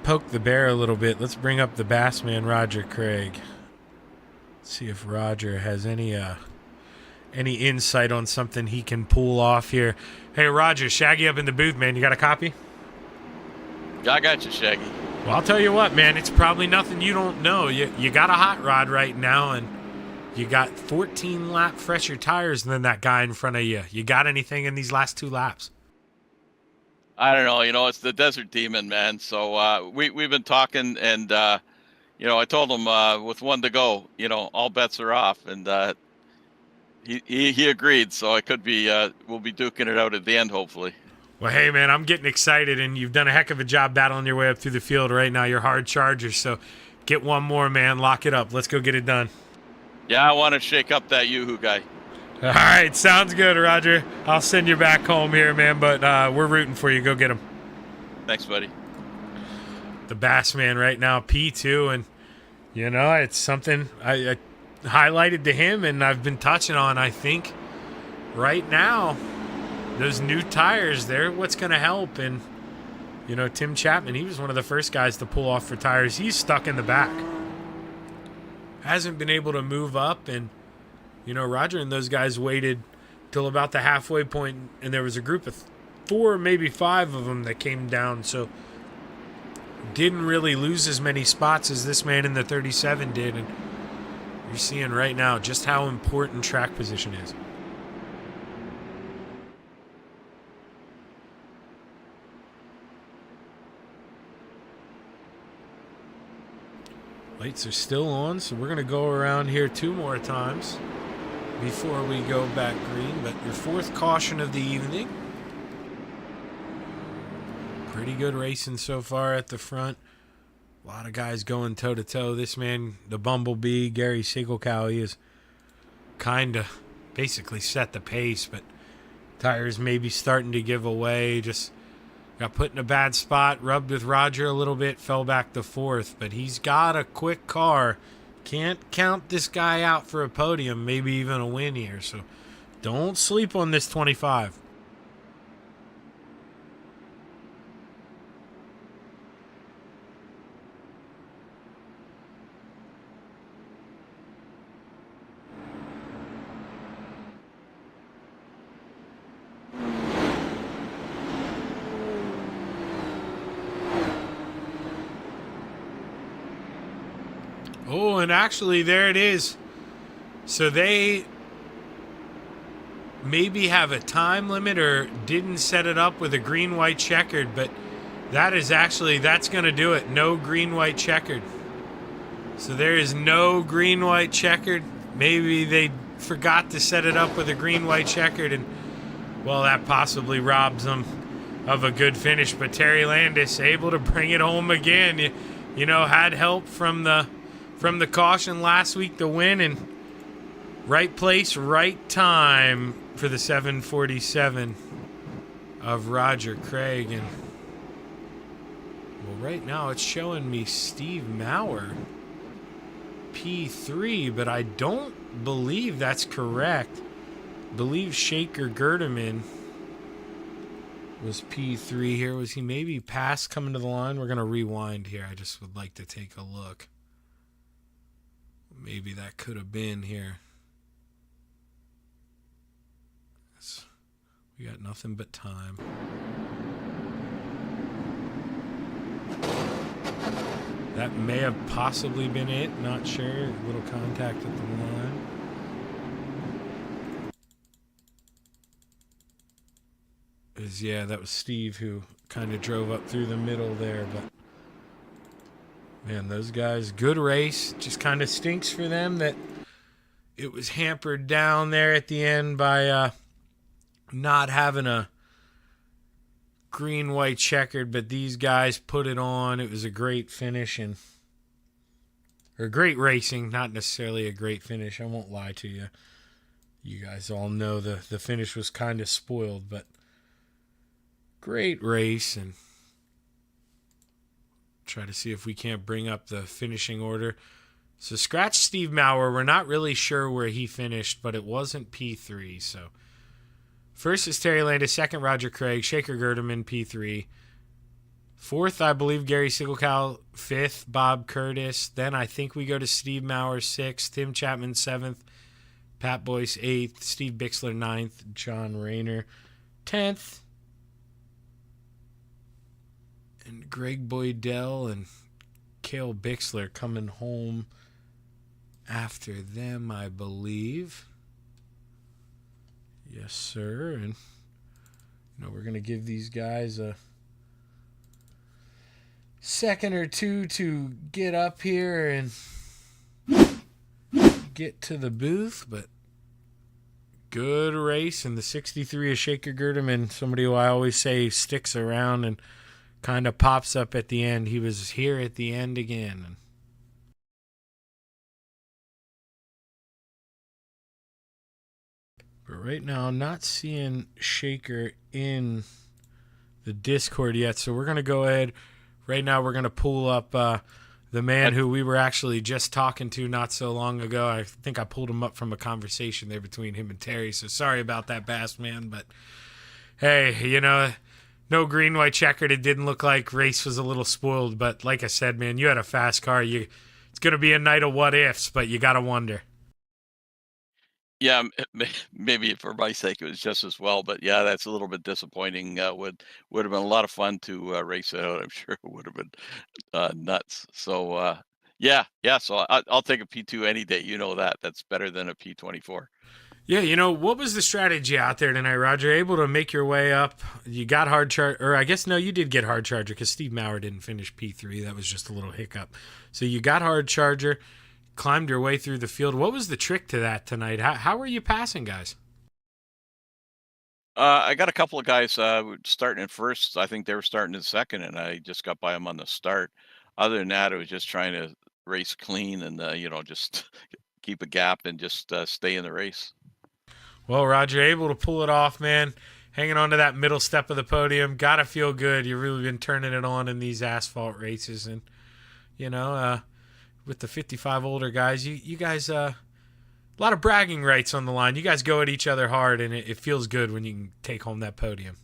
poke the bear a little bit. Let's bring up the Bassman, Roger Craig. Let's see if Roger has any insight on something he can pull off here. Hey, Roger, Shaggy up in the booth, man. You got a copy? I got you, Shaggy. Well, I'll tell you what, man. It's probably nothing you don't know. You got a hot rod right now, and you got 14 lap fresher tires than that guy in front of you. You got anything in these last 2 laps? I don't know. You know, it's the Desert Demon, man. So we've been talking, and you know, I told him with 1 to go, you know, all bets are off, and he agreed. So I could be we'll be duking it out at the end, hopefully. Well, hey, man, I'm getting excited, and you've done a heck of a job battling your way up through the field right now. You're hard chargers, so get one more, man. Lock it up. Let's go get it done. Yeah, I want to shake up that Yoo-hoo guy. All right, sounds good, Roger. I'll send you back home here, man, but we're rooting for you. Go get him. Thanks, buddy. The Bassman right now, P2, and, you know, it's something I highlighted to him, and I've been touching on, I think, right now. Those new tires, they're what's going to help, and, you know, Tim Chapman, he was one of the first guys to pull off for tires. He's stuck in the back. Hasn't been able to move up, and you know, Roger and those guys waited till about the halfway point, and there was a group of 4, maybe 5 of them that came down, so didn't really lose as many spots as this man in the 37 did, and you're seeing right now just how important track position is. Lights are still on, so we're going to go around here 2 more times before we go back green. But your 4th caution of the evening. Pretty good racing so far at the front. A lot of guys going toe-to-toe. This man, the Bumblebee, Gary Single-Cow, he has kind of basically set the pace. But Tires maybe starting to give away. Just got put in a bad spot, rubbed with Roger a little bit, fell back to fourth. But he's got a quick car. Can't count this guy out for a podium, maybe even a win here. So don't sleep on this 25. Oh, and actually, there it is. So they maybe have a time limit or didn't set it up with a green, white, checkered, but that is actually, that's going to do it. No green, white, checkered. So there is no green, white, checkered. Maybe they forgot to set it up with a green, white, checkered, and, well, that possibly robs them of a good finish. But Terry Landis able to bring it home again. You know, had help from the caution last week to win, and right place, right time for the 747 of Roger Craig. And, well, right now it's showing me Steve Maurer P3, but I don't believe that's correct. I believe Shaker Gerdeman was P3 here. Was he maybe past coming to the line? We're going to rewind here. I just would like to take a look. Maybe that could have been here. We got nothing but time. That may have possibly been it. Not sure. A little contact at the line. Yeah, that was Steve who kind of drove up through the middle there. But, man, those guys, good race. Just kind of stinks for them that it was hampered down there at the end by not having a green, white, checkered, but these guys put it on. It was a great finish, or great racing, not necessarily a great finish. I won't lie to you. You guys all know the finish was kind of spoiled, but great race. And try to see if we can't bring up the finishing order. So scratch Steve Maurer. We're not really sure where he finished, but it wasn't P3. So first is Terry Landis. Second, Roger Craig. Shaker Gerdeman, P3. Fourth, I believe, Gary Sigelkow. Fifth, Bob Curtis. Then I think we go to Steve Maurer, sixth. Tim Chapman, seventh. Pat Boyce, eighth. Steve Bixler, ninth. John Rayner, 10th. And Greg Boydell and Cale Bixler coming home after them, I believe. Yes, sir. And, we're going to give these guys a second or two to get up here and get to the booth. But good race. And the 63 of Shaker Gerdeman, somebody who I always say sticks around and kind of pops up at the end. He was here at the end again. But right now, I'm not seeing Shaker in the Discord yet. So we're going to go ahead. Right now, we're going to pull up the man who we were actually just talking to not so long ago. I think I pulled him up from a conversation there between him and Terry. So sorry about that, Bass Man. But hey, no green, white, checkered. It didn't look like race was a little spoiled. But like I said, man, you had a fast car. It's going to be a night of what ifs, but you got to wonder. Yeah, maybe for my sake it was just as well, but yeah, that's a little bit disappointing. Would have been a lot of fun to race it out. I'm sure it would have been nuts. So yeah. So I'll take a P2 any day. You know that. That's better than a P24. Yeah, what was the strategy out there tonight, Roger? Able to make your way up? You got hard charger, or I guess no, you did get hard charger because Steve Maurer didn't finish P3. That was just a little hiccup. So you got hard charger. Climbed your way through the field. What was the trick to that tonight? How were you passing, guys? I got a couple of guys starting in first. I think they were starting in second, and I just got by them on the start. Other than that, I was just trying to race clean and just keep a gap and just stay in the race. Well, Roger, able to pull it off, man. Hanging on to that middle step of the podium. Gotta feel good. You've really been turning it on in these asphalt races. And, with the 55 older guys, you guys, a lot of bragging rights on the line. You guys go at each other hard, and it feels good when you can take home that podium.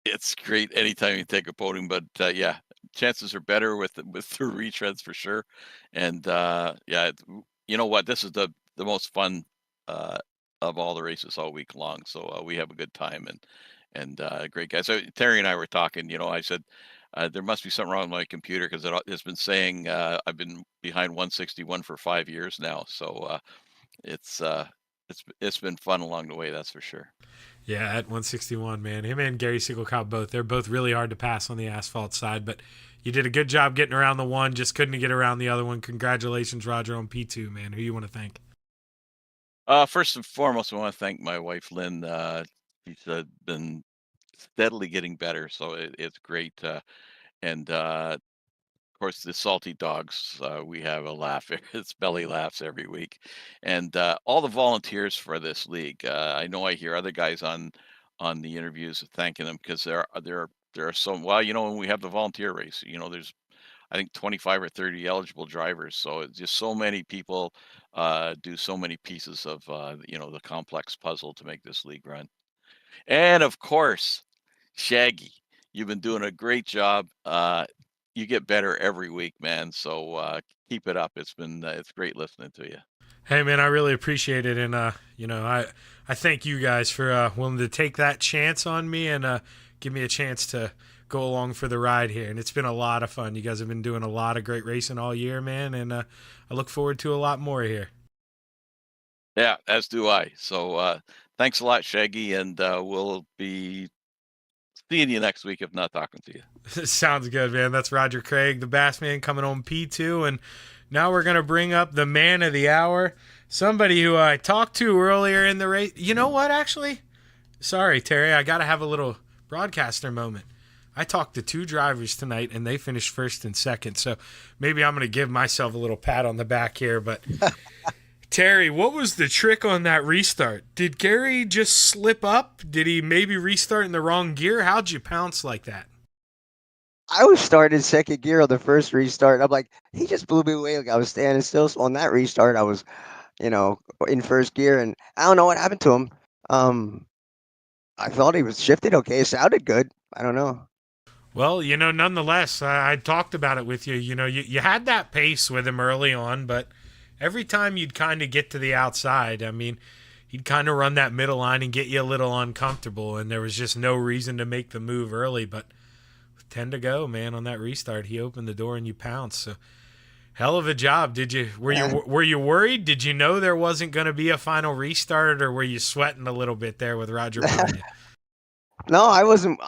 It's great anytime you take a podium, but yeah, chances are better with the retreads for sure. And yeah, you know what? This is the most fun of all the races all week long. So we have a good time and great guys. So Terry and I were talking. I said there must be something wrong with my computer because it's been saying I've been behind 161 for 5 years now. So it's been fun along the way. That's for sure. Yeah, at 161, man. Him and Gary Siegelkow they're both really hard to pass on the asphalt side, but you did a good job getting around the one, just couldn't get around the other one. Congratulations, Roger, on P2, man. Who you want to thank? First and foremost, I want to thank my wife, Lynn. She's been steadily getting better, so it's great. And of course, the salty dogs, we have a laugh. It's belly laughs every week. And all the volunteers for this league. I know I hear other guys on the interviews thanking them because there are so well. When we have the volunteer race, there's I think 25 or 30 eligible drivers. So it's just so many people do so many pieces of the complex puzzle to make this league run. And of course, Shaggy, you've been doing a great job. You get better every week, man. So keep it up. It's great listening to you. Hey, man, I really appreciate it. And, I thank you guys for willing to take that chance on me and give me a chance to go along for the ride here. And it's been a lot of fun. You guys have been doing a lot of great racing all year, man. And I look forward to a lot more here. Yeah, as do I. So thanks a lot, Shaggy. And we'll be seeing you next week, if not talking to you. Sounds good, man. That's Roger Craig, the Bass Man, coming on P2. And now we're going to bring up the man of the hour, somebody who I talked to earlier in the race. You know what, actually? Sorry, Terry, I got to have a little broadcaster moment. I talked to 2 drivers tonight, and they finished first and second. So maybe I'm going to give myself a little pat on the back here. But, Terry, what was the trick on that restart? Did Gary just slip up? Did he maybe restart in the wrong gear? How'd you pounce like that? I was starting second gear on the first restart. I'm like, he just blew me away. Like I was standing still. So on that restart, I was, in first gear, and I don't know what happened to him. I thought he was shifted okay. It sounded good. I don't know. Well, nonetheless, I talked about it with you. You had that pace with him early on, but every time you'd kind of get to the outside, I mean, he'd kind of run that middle line and get you a little uncomfortable, and there was just no reason to make the move early. But with 10 to go, man, on that restart, he opened the door and you pounced. So, hell of a job. Were you worried? Did you know there wasn't going to be a final restart, or were you sweating a little bit there with Roger behind you? No, I wasn't.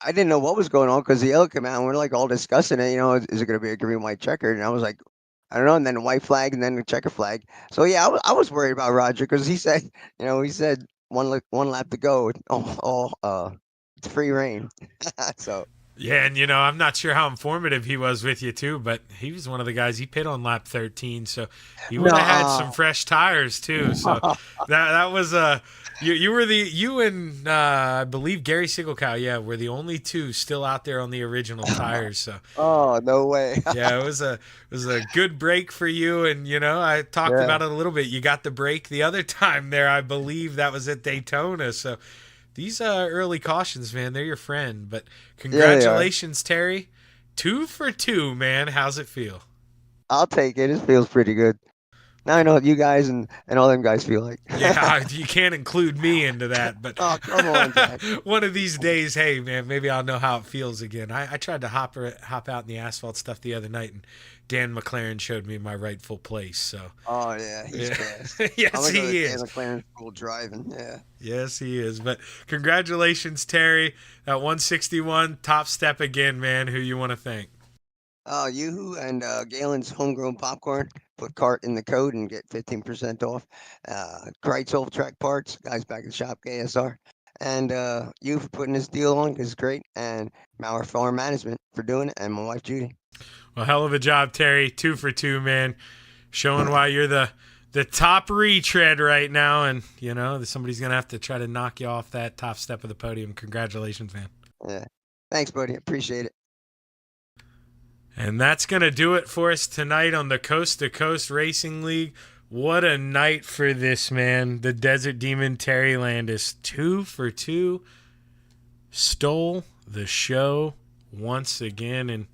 I didn't know what was going on because the yellow came out and we're like all discussing it. Is it going to be a green white checker? And I was like, I don't know. And then a white flag and then the checker flag. So yeah, I was worried about Roger because he said, one lap to go. It's free reign. So. Yeah, and I'm not sure how informative he was with you too, but he was one of the guys. He pit on lap 13, so he would have had some fresh tires too. So that was you and I believe Gary Siegelkow, yeah, were the only 2 still out there on the original tires. So oh, no way. Yeah, it was a good break for you, and I talked about it a little bit. You got the break the other time there, I believe that was at Daytona. So these early cautions, man, they're your friend. But congratulations, Terry. 2 for 2, man. How's it feel? I'll take it. It feels pretty good. Now I know what you guys and all them guys feel like. Yeah, you can't include me into that. But oh, come on, Jack. One of these days, hey, man, maybe I'll know how it feels again. I tried to hop out in the asphalt stuff the other night, and Dan McLaren showed me my rightful place. So. Oh yeah, he's fast. Yes, he is. Dan McLaren school driving. Yeah. Yes, he is. But congratulations, Terry. That 161 top step again, man. Who you want to thank? You and Galen's Homegrown Popcorn. Put cart in the code and get 15% off. Kreitz Old Track Parts, guys back at Shop KSR. And you for putting this deal on because it's great. And Mauer Farm Management for doing it. And my wife, Judy. Well, hell of a job, Terry. 2 for 2, man. Showing why you're the the top retread right now, and you know somebody's gonna have to try to knock you off that top step of the podium. Congratulations, man. Yeah. Thanks, buddy. Appreciate it. And that's gonna do it for us tonight on the Coast to Coast Racing League. What a night for this, man. The Desert Demon Terry Landis, 2 for 2, stole the show once again. And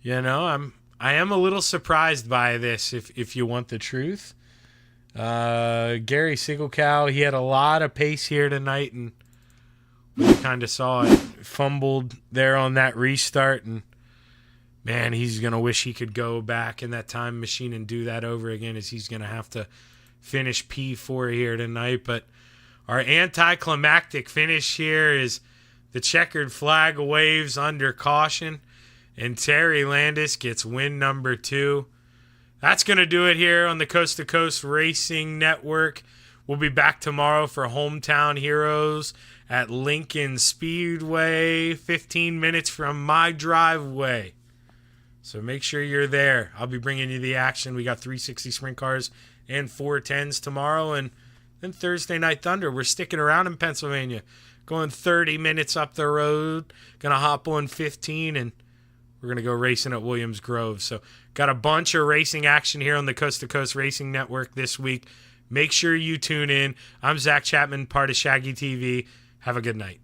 you know, I am a little surprised by this, if you want the truth. Gary Sigelcow, he had a lot of pace here tonight, and we kind of saw it. Fumbled there on that restart, and man, he's going to wish he could go back in that time machine and do that over again, as he's going to have to finish P4 here tonight. But our anticlimactic finish here is the checkered flag waves under caution, and Terry Landis gets win number 2. That's going to do it here on the Coast to Coast Racing Network. We'll be back tomorrow for Hometown Heroes at Lincoln Speedway, 15 minutes from my driveway. So make sure you're there. I'll be bringing you the action. We got 360 sprint cars and 410s tomorrow. And then Thursday Night Thunder. We're sticking around in Pennsylvania. Going 30 minutes up the road. Going to hop on 15, and we're going to go racing at Williams Grove. So got a bunch of racing action here on the Coast to Coast Racing Network this week. Make sure you tune in. I'm Zach Chapman, part of Shaggy TV. Have a good night.